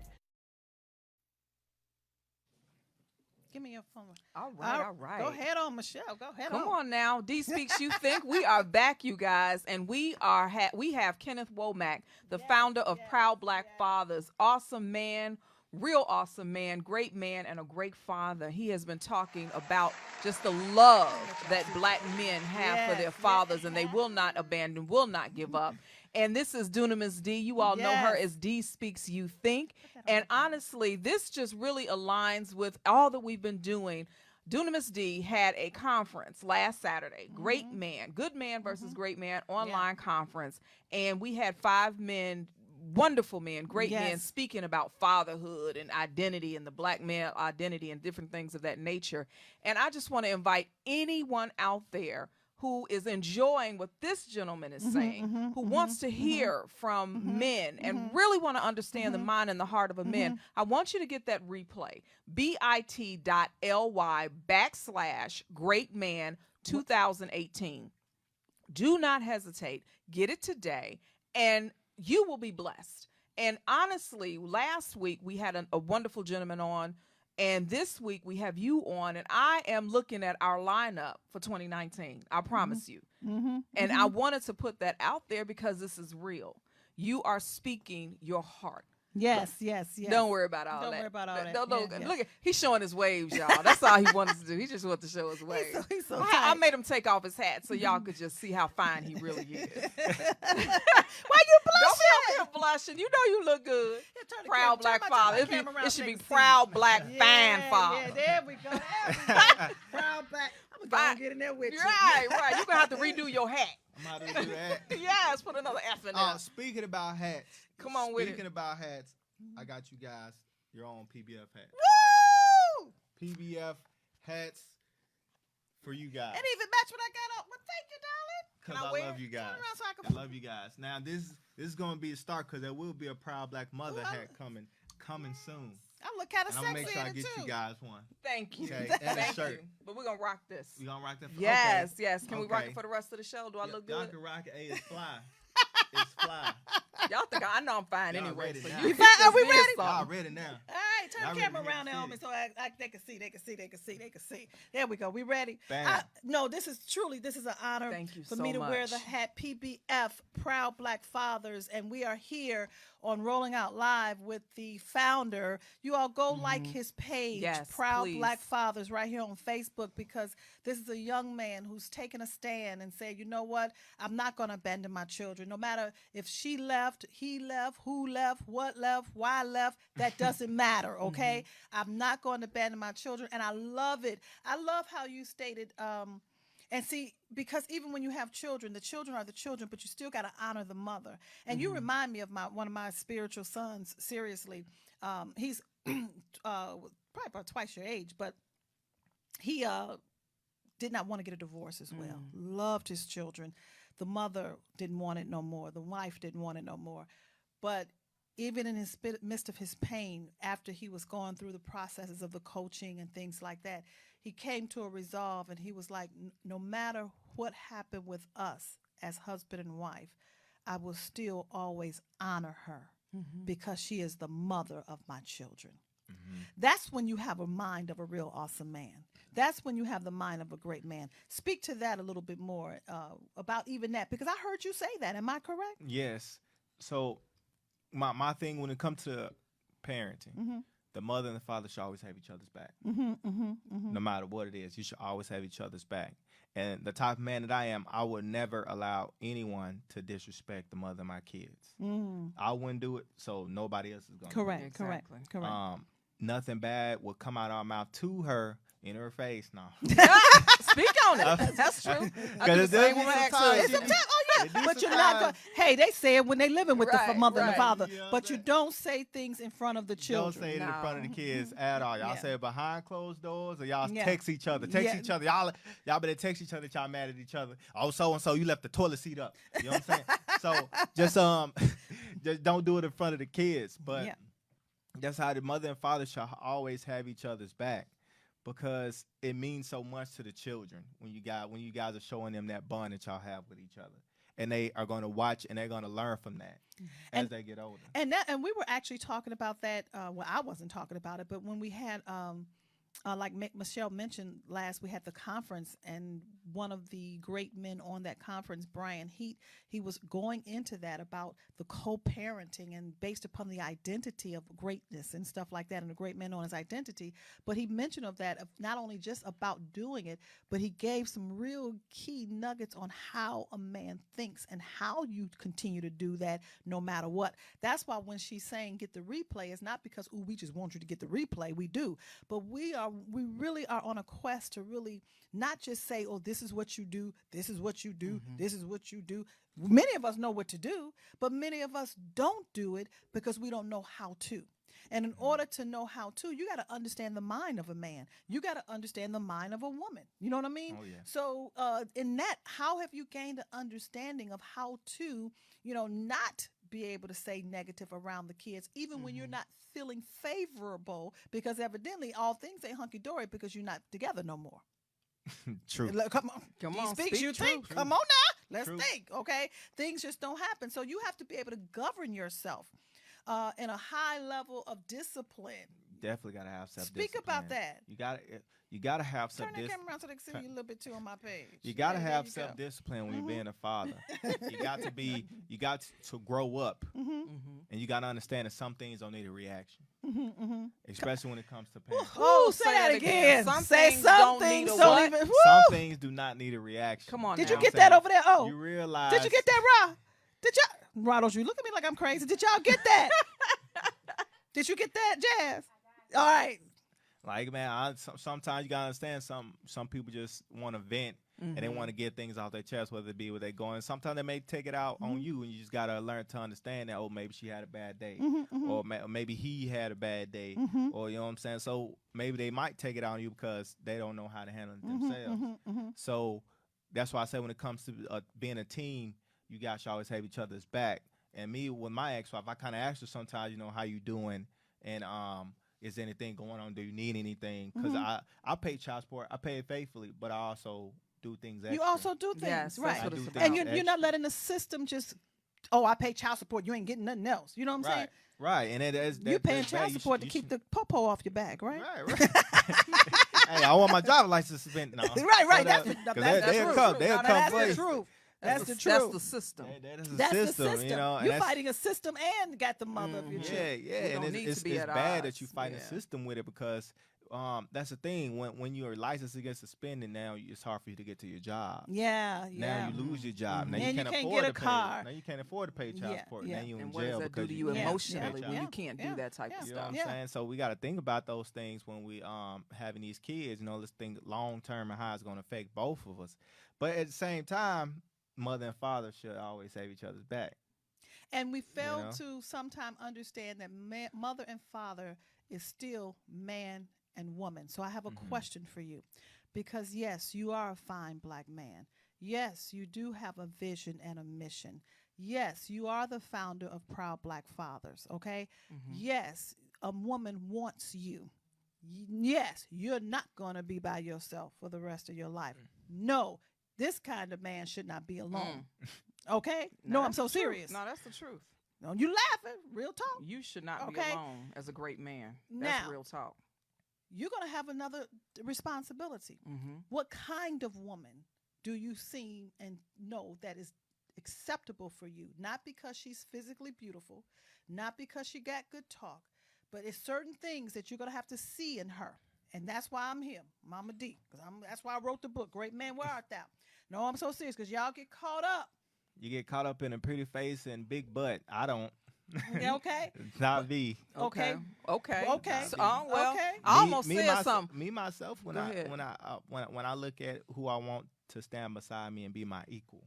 All right. Go ahead on, Michelle. Go ahead. Come on now. D Speaks You Think. We are back, you guys, and we have Kenneth Womack, the founder of Proud Black Fathers. Awesome man, real awesome man, great man, and a great father. He has been talking about just the love that black men have for their fathers, and they will not abandon, will not give up. And this is Dunamis D. You all know her as D Speaks You Think. And honestly, this just really aligns with all that we've been doing. Dunamis D had a conference last Saturday. Great man, good man versus great man online conference. And we had 5 men, wonderful men, great men, speaking about fatherhood and identity and the black male identity and different things of that nature. And I just want to invite anyone out there who is enjoying what this gentleman is saying, who wants to hear from men and really want to understand the mind and the heart of a man, I want you to get that replay. bit.ly/greatman2018. Do not hesitate. Get it today, and you will be blessed. And honestly, last week we had a wonderful gentleman on, and this week we have you on, and I am looking at our lineup for 2019. I promise you. And I wanted to put that out there because this is real. You are speaking your heart. Yes. Don't worry about all that. Don't worry about all that. No, Yeah. look, he's showing his waves, y'all. That's all he wanted to do. He just wanted to show his waves. He's so I made him take off his hat so y'all could just see how fine he really is. Why you blushing? Don't be over here blushing. You know you look good. Proud black father. It should be proud black fine father. Yeah, there we go. Proud black. I'm going to get in there with you. Right. You're going to have to redo your hat. I'm about to do that. Yes, put another F in there. Speaking about hats. Come on with it. Speaking about hats, I got you guys your own PBF hat. Woo! PBF hats for you guys. And even match what I got on. Well, thank you, darling. Because I love you guys. Turn around so I can... I love you guys. Now, this is going to be a start because there will be a Proud Black Mother hat coming soon. I look kind of And sexy I'm going to make sure I in it, get too. you guys one. Thank you. Okay, and a Thank shirt. you. But we're going to rock this. You going to rock that? Yes. Okay. Can we rock it for the rest of the show? Do I look Y'all good? can rock it. Hey, it's fly. It's fly. Y'all think I know I'm fine Y'all anyway. ready So now. you fine? Are we just did ready? something. Y'all ready now. All right, turn Y'all the camera ready to around there see on me it. so they can see. There we go. We ready? Bam. No, this is an honor Thank you for so me to wear much. the hat PBF, Proud Black Fathers, and we are here on Rolling Out Live with the founder. You all go like his page, Yes, Proud please. Black Fathers, right here on Facebook, because this is a young man who's taken a stand and said, you know what, I'm not going to abandon my children. No matter if she left, he left, who left, what left, why left, that doesn't matter, okay? I'm not going to abandon my children, and I love it. I love how you stated, and see, because even when you have children, the children are the children, but you still got to honor the mother. And you remind me of one of my spiritual sons, seriously. He's probably about twice your age, but he did not want to get a divorce as well. Loved his children. The mother didn't want it no more. The wife didn't want it no more. But even in his midst of his pain, after he was going through the processes of the coaching and things like that, he came to a resolve, and he was like, no matter what happened with us as husband and wife, I will still always honor her because she is the mother of my children. That's when you have a mind of a real awesome man. That's when you have the mind of a great man. Speak to that a little bit more about even that, because I heard you say that. Am I correct? Yes. So my thing when it comes to parenting, the mother and the father should always have each other's back. No matter what it is, you should always have each other's back. And the type of man that I am, I would never allow anyone to disrespect the mother of my kids. I wouldn't do it, so nobody else is going to do it. Correct. Nothing bad would come out of our mouth to her in her face. No. Speak on it. That's true. I do the same with my ex-husband. But you're not going. Hey, they say it when they living with the mother and the father. You know but you don't say things in front of the children. Don't say it in front of the kids at all. Y'all say it behind closed doors, or y'all Yeah. text each other. Each other. Y'all better text each other that y'all mad at each other. Oh, so and so, you left the toilet seat up. You know what I'm saying? So just don't do it in front of the kids. But that's how the mother and father should always have each other's back, because it means so much to the children when you guys are showing them that bond that y'all have with each other. And they are going to watch and they're going to learn from that as they get older. And we were actually talking about that. Well, I wasn't talking about it, but when we had, like Michelle mentioned last, we had the conference, and one of the great men on that conference, Brian Heat, he was going into that about the co-parenting and based upon the identity of greatness and stuff like that, and a great man on his identity. But he mentioned of that, of not only just about doing it, but he gave some real key nuggets on how a man thinks and how you continue to do that no matter what. That's why when she's saying get the replay, it's not because, ooh, we just want you to get the replay. We do. But we really are on a quest to really not just say, oh, this is what you do, this is what you do, this is what you do. Many of us know what to do, but many of us don't do it because we don't know how to. And in order to know how to, you got to understand the mind of a man. You got to understand the mind of a woman. You know what I mean? Oh, yeah. So in that, how have you gained an understanding of how to, not be able to say negative around the kids, even when you're not feeling favorable, because evidently all things ain't hunky-dory because you're not together no more. True. Come on. Speaks you think. Come on now. Let's think. Okay. Things just don't happen. So you have to be able to govern yourself in a high level of discipline. Definitely got to have self-discipline. Speak about that. You got to have Turn self-discipline. that camera around so they can see you a little bit too on my page. You got to have self-discipline when you're being a father. You got to grow up, and you got to understand that some things don't need a reaction, especially when it comes to parents. Say that again. Some say things something. Some things do not need a reaction. Come on. Did now. you get that over there? Oh, you realize? Did you get that, Ra? Did y'all? Ra, don't you look at me like I'm crazy? Did y'all get that? Did you get that, Jazz? All right. Like, man, sometimes you gotta understand some people just want to vent and they want to get things off their chest, whether it be where they're going. Sometimes they may take it out on you, and you just gotta learn to understand that. Oh, maybe she had a bad day, or maybe he had a bad day, or you know what I'm saying. So maybe they might take it out on you because they don't know how to handle it themselves. So that's why I say when it comes to being a team, you guys should always have each other's back. And me with my ex-wife, I kind of ask her sometimes, how you doing, and is anything going on? Do you need anything? Because I pay child support, I pay it faithfully, but I also do things extra. You also do things, yes, right? That's what it's and about. you're not letting the system just, I pay child support. You ain't getting nothing else. You know what I'm saying? Right, and you're paying child support to keep the popo off your back, right? Right. Hey, I want my driver's license suspended now. Right. That's the truth. That's the truth. That's the truth. That's the system. That's the system. You're fighting a system and got the mother of your children. Yeah. And it's bad that you fight a system with it because that's the thing. When your license gets suspended, now it's hard for you to get to your job. Yeah. Now you lose your job. Now and you can't get a car. Now you can't afford to pay child support. Now you in what jail does that because do to you emotionally when you can't do that type of You know stuff? what I'm saying? So we got to think about those things when we having these kids. Let's think long term and how it's going to affect both of us. But at the same time, mother and father should always have each other's back. And we fail to sometimes understand that mother and father is still man and woman. So I have a question for you. Because, yes, you are a fine black man. Yes, you do have a vision and a mission. Yes, you are the founder of Proud Black Fathers, okay? Yes, a woman wants you. Yes, you're not going to be by yourself for the rest of your life. No. This kind of man should not be alone. Okay? No, I'm so serious. No, that's the truth. No, you laughing. Real talk. You should not be alone as a great man. That's real talk. You're going to have another responsibility. What kind of woman do you see and know that is acceptable for you? Not because she's physically beautiful, not because she got good talk, but it's certain things that you're going to have to see in her. And that's why I'm here, Mama D. That's why I wrote the book, Great Man, Where Art Thou? No, I'm so serious because y'all get caught up. You get caught up in a pretty face and big butt. I don't. Okay. Not me. Okay. So, well, okay. I almost said something. Me myself, when I look at who I want to stand beside me and be my equal,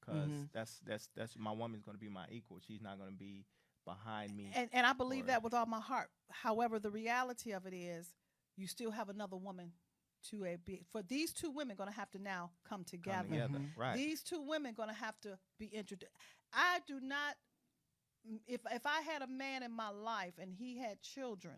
because that's my woman's going to be my equal. She's not going to be behind me. And I believe that with all my heart. However, the reality of it is, you still have another woman for these two women going to have to now come together. Right. These two women going to have to be introduced. I do not, if I had a man in my life and he had children,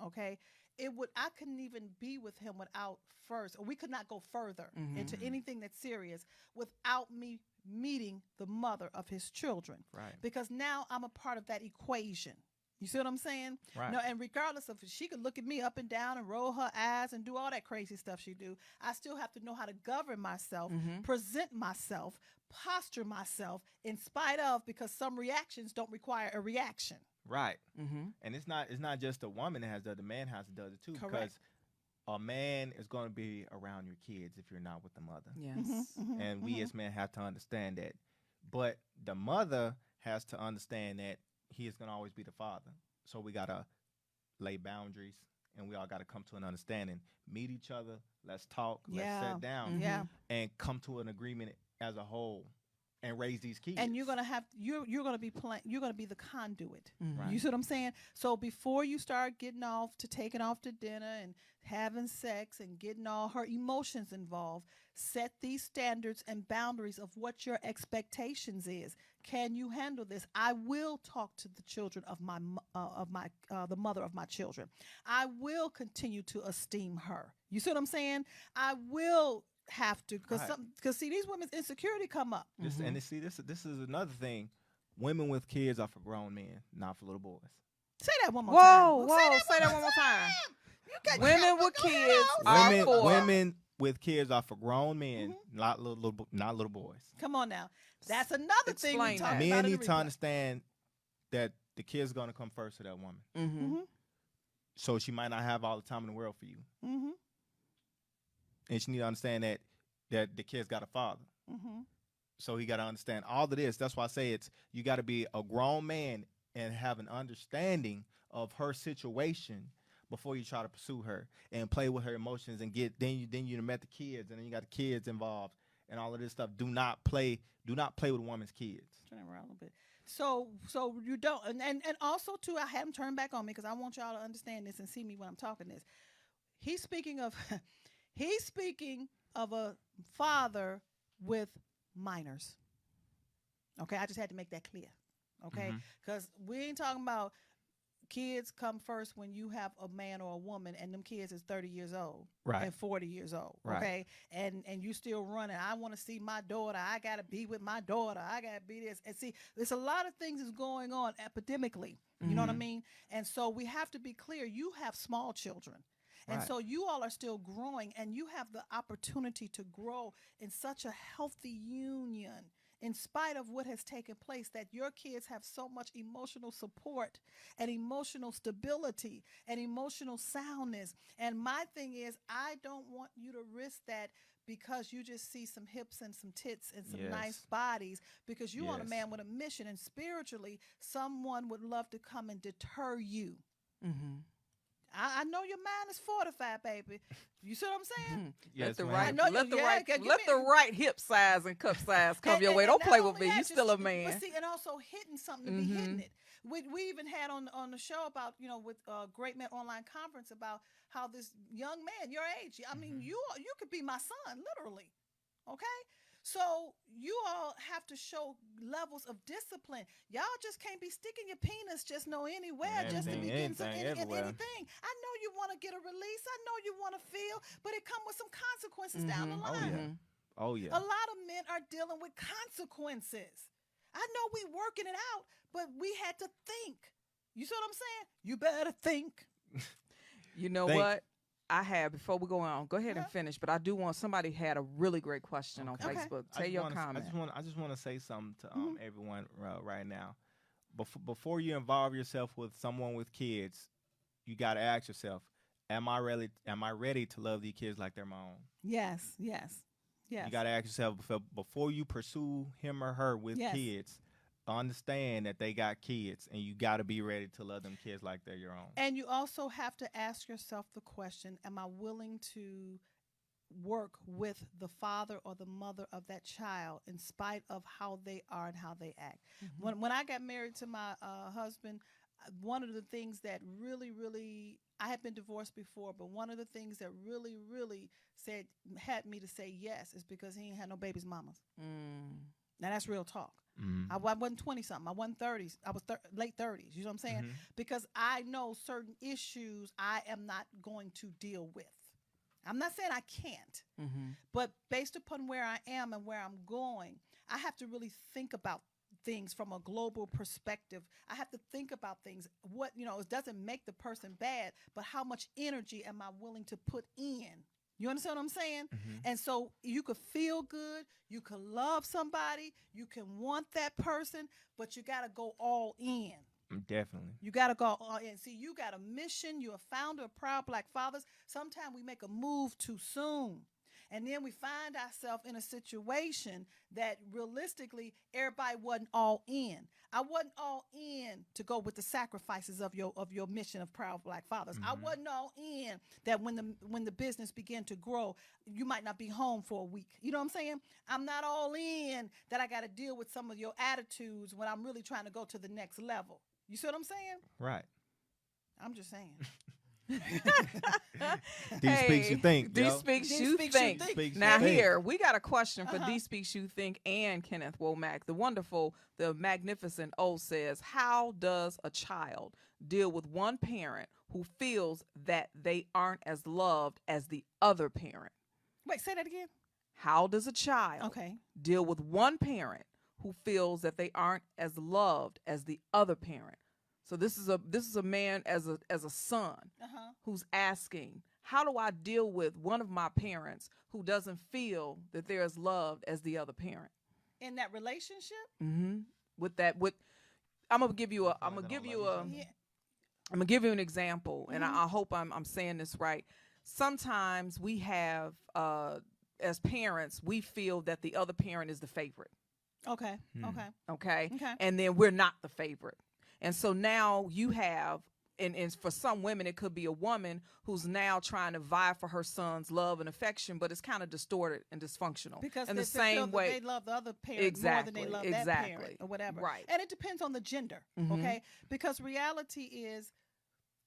okay, I couldn't even be with him without first, or we could not go further into anything that's serious without me meeting the mother of his children. Right. Because now I'm a part of that equation. You see what I'm saying? Right. No, and regardless of, she could look at me up and down and roll her eyes and do all that crazy stuff she do, I still have to know how to govern myself, present myself, posture myself in spite of, because some reactions don't require a reaction. Right. And it's not just a woman that has to do it, the man has to do it too. Correct. Because a man is going to be around your kids if you're not with the mother. Yes. And we as men have to understand that. But the mother has to understand that he is going to always be the father. So we got to lay boundaries, and we all got to come to an understanding. Meet each other. Let's talk. Let's sit down. And come to an agreement as a whole. and raise these kids. And you're gonna be the conduit. Mm-hmm. You see what I'm saying? So before you start taking off to dinner and having sex and getting all her emotions involved, set these standards and boundaries of what your expectations is. Can you handle this? I will talk to the children of the mother of my children. I will continue to esteem her. You see what I'm saying? I will have to, because see, these women's insecurity come up. And see, this is another thing. Women with kids are for grown men, not for little boys. Say that one more time. Say that one more time. Women with kids women with kids are for grown men, not little boys. Come on now. That's another thing we talk about. Men need to understand that the kid's going to come first to that woman. Mm-hmm. So she might not have all the time in the world for you. Mm-hmm. And she need to understand that the kid's got a father. Mm-hmm. So he got to understand all of this. That's why I say you got to be a grown man and have an understanding of her situation before you try to pursue her and play with her emotions and then you met the kids and then you got the kids involved and all of this stuff. Do not play with a woman's kids. Turn around a little bit. So you don't, and also too, I had him turn back on me because I want y'all to understand this and see me when I'm talking this. He's speaking of a father with minors. Okay, I just had to make that clear. Okay, because we ain't talking about kids come first when you have a man or a woman and them kids is 30 years old and 40 years old. Okay, and you still running. I want to see my daughter. I gotta be with my daughter. I gotta be this. And see, there's a lot of things that's going on epidemically. You know what I mean? And so we have to be clear. You have small children. And so you all are still growing, and you have the opportunity to grow in such a healthy union in spite of what has taken place, that your kids have so much emotional support and emotional stability and emotional soundness. And my thing is, I don't want you to risk that because you just see some hips and some tits and some nice bodies, because you want a man with a mission, and spiritually someone would love to come and deter you. Mm-hmm. I know your mind is fortified, baby. You see what I'm saying? Yes, let the right hip size and cup size come your way. Don't play with me. You still a man. But see, and also hitting something to be hitting it. We even had on the show about, with Great Men Online Conference, about how this young man, your age, I mean, you could be my son, literally. Okay? So you all have to show levels of discipline. Y'all just can't be sticking your penis anywhere just to be getting anything. I know you want to get a release. I know you want to feel, but it comes with some consequences down the line. Oh yeah. A lot of men are dealing with consequences. I know we working it out, but we had to think. You see what I'm saying? You better think. You know what? I have, before we go on, go ahead and finish, but I do want, somebody had a really great question on Facebook. Say your comment. I just want to say something to everyone right now. Before you involve yourself with someone with kids, you got to ask yourself, am I ready to love these kids like they're my own? Yes. You got to ask yourself before you pursue him or her with kids. Understand that they got kids, and you got to be ready to love them kids like they're your own. And you also have to ask yourself the question, am I willing to work with the father or the mother of that child in spite of how they are and how they act? When I got married to my husband, one of the things that really, I had been divorced before, but one of the things that really had me to say yes is because he ain't had no baby's mamas. Now that's real talk. I wasn't 20-something. I wasn't 30s. I was late 30s. You know what I'm saying? Because I know certain issues I am not going to deal with. I'm not saying I can't, but based upon where I am and where I'm going, I have to really think about things from a global perspective. I have to think about things. It doesn't make the person bad, but how much energy am I willing to put in? You understand what I'm saying? And so you could feel good, you could love somebody, you can want that person, but you got to go all in. Definitely. You got to go all in. See, you got a mission. You're a founder of Proud Black Fathers. Sometimes we make a move too soon. And then we find ourselves in a situation that realistically everybody wasn't all in. I wasn't all in to go with the sacrifices of your mission of Proud Black Fathers. I wasn't all in that when the business began to grow, you might not be home for a week. You know what I'm saying? I'm not all in that I got to deal with some of your attitudes when I'm really trying to go to the next level. You see what I'm saying? Right. I'm just saying. D Speaks You Think. D Speaks You Think. Now here, we got a question for D Speaks You Think and Kenneth Womack. The wonderful, the magnificent O says, how does a child deal with one parent who feels that they aren't as loved as the other parent? Wait, say that again. How does a child deal with one parent who feels that they aren't as loved as the other parent? So this is a man as a son who's asking, how do I deal with one of my parents who doesn't feel that they're as loved as the other parent in that relationship? I'm gonna give you an example, and I hope I'm saying this right. Sometimes we have as parents, we feel that the other parent is the favorite. Okay. And then we're not the favorite. And so now you have, and for some women, it could be a woman who's now trying to vie for her son's love and affection, but it's kind of distorted and dysfunctional. Because in the same way, they love the other parent more than they love that parent or whatever. Right. And it depends on the gender, okay? Because reality is,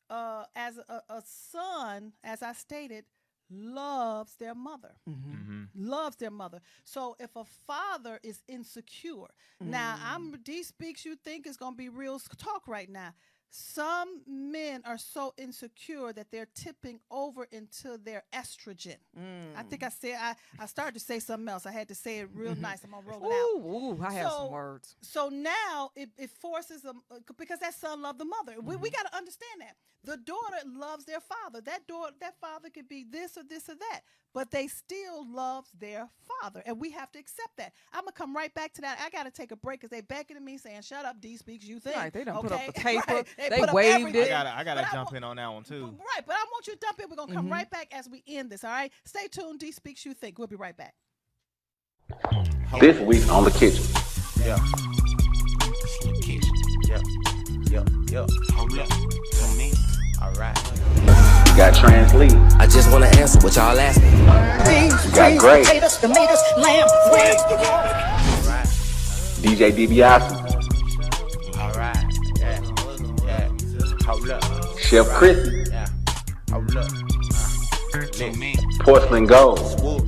as a son, as I stated, loves their mother. Loves their mother. So if a father is insecure, now D Speaks You Think is going to be real talk right now. Some men are so insecure that they're tipping over into their estrogen. I think I started to say something else. I had to say it real nice. I'm going to roll it out. Ooh, I have some words. So now it forces them, because that son loved the mother. We got to understand that. The daughter loves their father. That father could be this or this or that, but they still love their father, and we have to accept that. I'm going to come right back to that. I got to take a break because they beckoning me saying, shut up, D Speaks You Think. Right, they done put up the paper. Right. They waved it. I gotta jump in on that one too. Right, but I want you to jump in. We're gonna come right back as we end this. All right, stay tuned. D Speaks You Think. We'll be right back. This week on The Kitchen. Yeah. Hold up. Tune in. All right. You got translate. I just wanna answer what y'all asking. You got great. Tomatoes, lamb, wings. DJ DiBiase. All right. Yeah. Hold up. Chef Chrissy. Yeah. Hold up. Tune in. Porcelain Gold. Wood.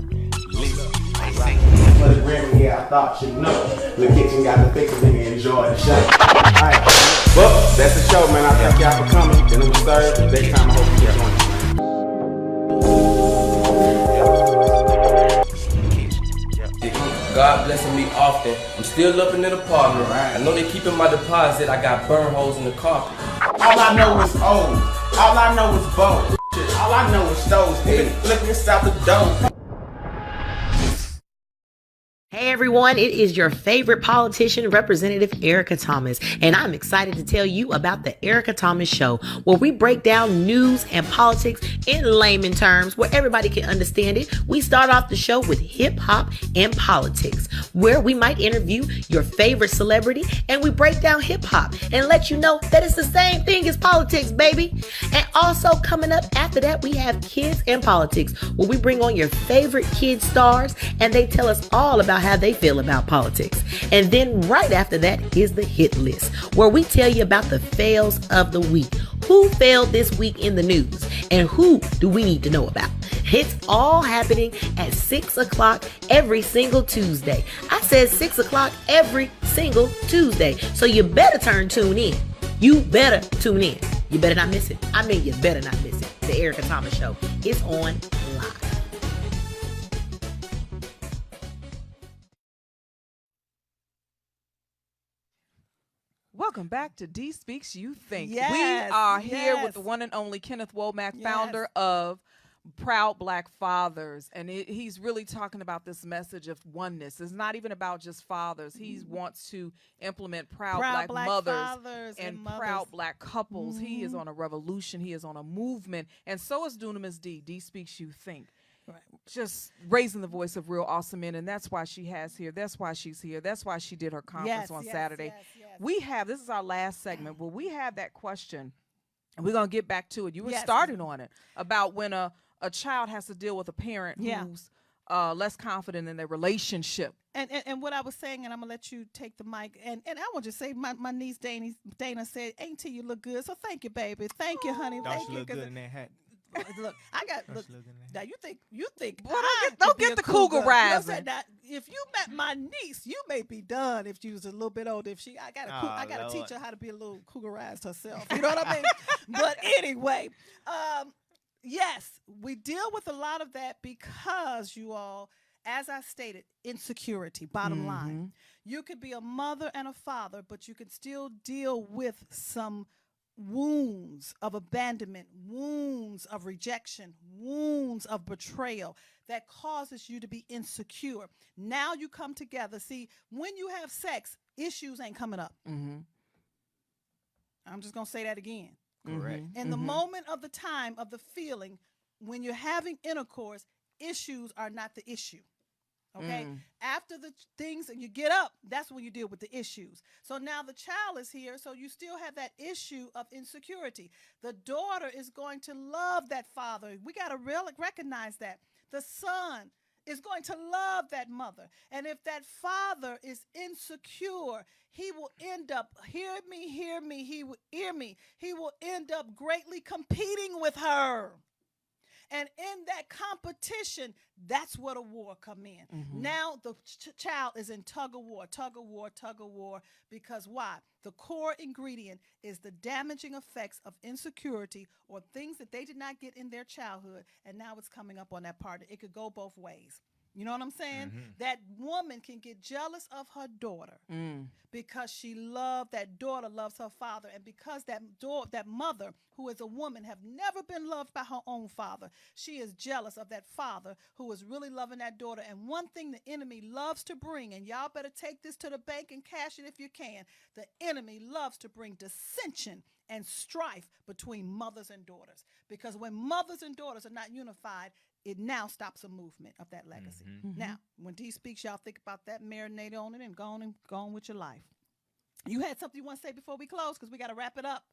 Lit. I say. For the Grammy, yeah, I thought you know. The kitchen got the fix, nigga, enjoy the show. Alright, well, that's the show, man. I thank y'all for coming. Then it was Thursday. Next time, I hope you get one. God blessing me often. I'm still up in the apartment. I know they keeping my deposit. I got burn holes in the carpet. All I know is old. All I know is bold. All I know is stoves. Look inside the door. Hey everyone, it is your favorite politician, Representative Erica Thomas, and I'm excited to tell you about the Erica Thomas Show, where we break down news and politics in layman terms where everybody can understand it. We start off the show with hip hop and politics, where we might interview your favorite celebrity and we break down hip hop and let you know that it's the same thing as politics, baby. And also coming up after that, we have kids and politics, where we bring on your favorite kid stars and they tell us all about how they feel about politics. And then right after that is the hit list, where we tell you about the fails of the week. Who failed this week in the news and who do we need to know about? It's all happening at 6 o'clock every single Tuesday. I said 6 o'clock every single Tuesday. So you better tune in. You better tune in. You better not miss it. I mean, you better not miss it. The Erica Thomas Show is on live. Welcome back to D Speaks You Think. Yes, we are here yes. with the one and only Kenneth Womack, Yes. founder of Proud Black Fathers. And he's really talking about this message of oneness. It's not even about just fathers. He wants to implement proud black mothers and proud black couples. He is on a revolution. He is on a movement. And so is Dunamis D. D Speaks You Think. Right. just raising the voice of real awesome men, and that's why she has here. That's why she's here. That's why she did her conference on Saturday. Yes. This is our last segment. Well, we have that question, and we're gonna get back to it. You were starting on it about when a child has to deal with a parent who's less confident in their relationship. And what I was saying, and I'm gonna let you take the mic. And I want to say, my niece Dana said, "Auntie, you look good." So thank you, baby. Thank you, honey. Don't Thank she you. look good in that hat? Look, I got look. Now you think. Well, don't get the cougarizing. You know, if you met my niece, you may be done if she was a little bit older. I gotta teach her how to be a little cougarized herself. You know what I mean? But anyway, yes, we deal with a lot of that because you all, as I stated, insecurity, bottom line. You could be a mother and a father, but you can still deal with some wounds of abandonment, wounds of rejection, wounds of betrayal that causes you to be insecure. Now you come together. See, when you have sex, issues ain't coming up. I'm just going to say that again. Correct. In the moment of the time of the feeling, when you're having intercourse, issues are not the issue. Okay? After the things and you get up, that's when you deal with the issues. So now the child is here, so you still have that issue of insecurity. The daughter is going to love that father. We got to really recognize that. The son is going to love that mother. And if that father is insecure, he will end up, hear me, he will hear me. He will end up greatly competing with her. And in that competition, that's what a war come in. Now the child is in tug of war, because why? The core ingredient is the damaging effects of insecurity or things that they did not get in their childhood, and now it's coming up on that part. It could go both ways. You know what I'm saying? That woman can get jealous of her daughter because that daughter loves her father, and because that mother, who is a woman, have never been loved by her own father, she is jealous of that father who is really loving that daughter. And one thing the enemy loves to bring, and y'all better take this to the bank and cash it if you can, the enemy loves to bring dissension and strife between mothers and daughters, because when mothers and daughters are not unified, it now stops a movement of that legacy. Now, when D speaks, y'all think about that, marinate on it, and go on with your life. You had something you want to say before we close, because we got to wrap it up.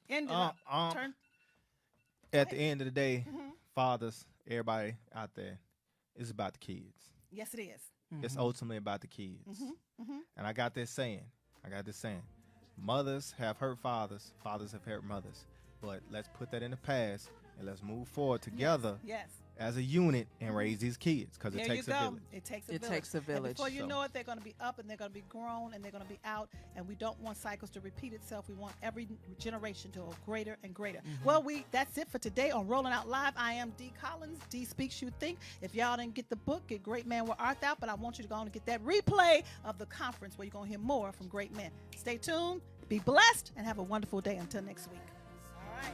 End it up. Turn. At the end of the day, fathers, everybody out there, it's about the kids. Yes, it is. It's ultimately about the kids. And I got this saying. Mothers have hurt fathers. Fathers have hurt mothers. But let's put that in the past, and let's move forward together. Yes. As a unit and raise these kids, because it takes a village. It takes a village. And before you know it, they're going to be up and they're going to be grown and they're going to be out. And we don't want cycles to repeat itself. We want every generation to go greater and greater. Well, that's it for today on Rolling Out Live. I am D Collins. D Speaks You Think. If y'all didn't get the book, get Great Man Where Art Thou. But I want you to go on and get that replay of the conference where you're going to hear more from great men. Stay tuned, be blessed, and have a wonderful day until next week. All right.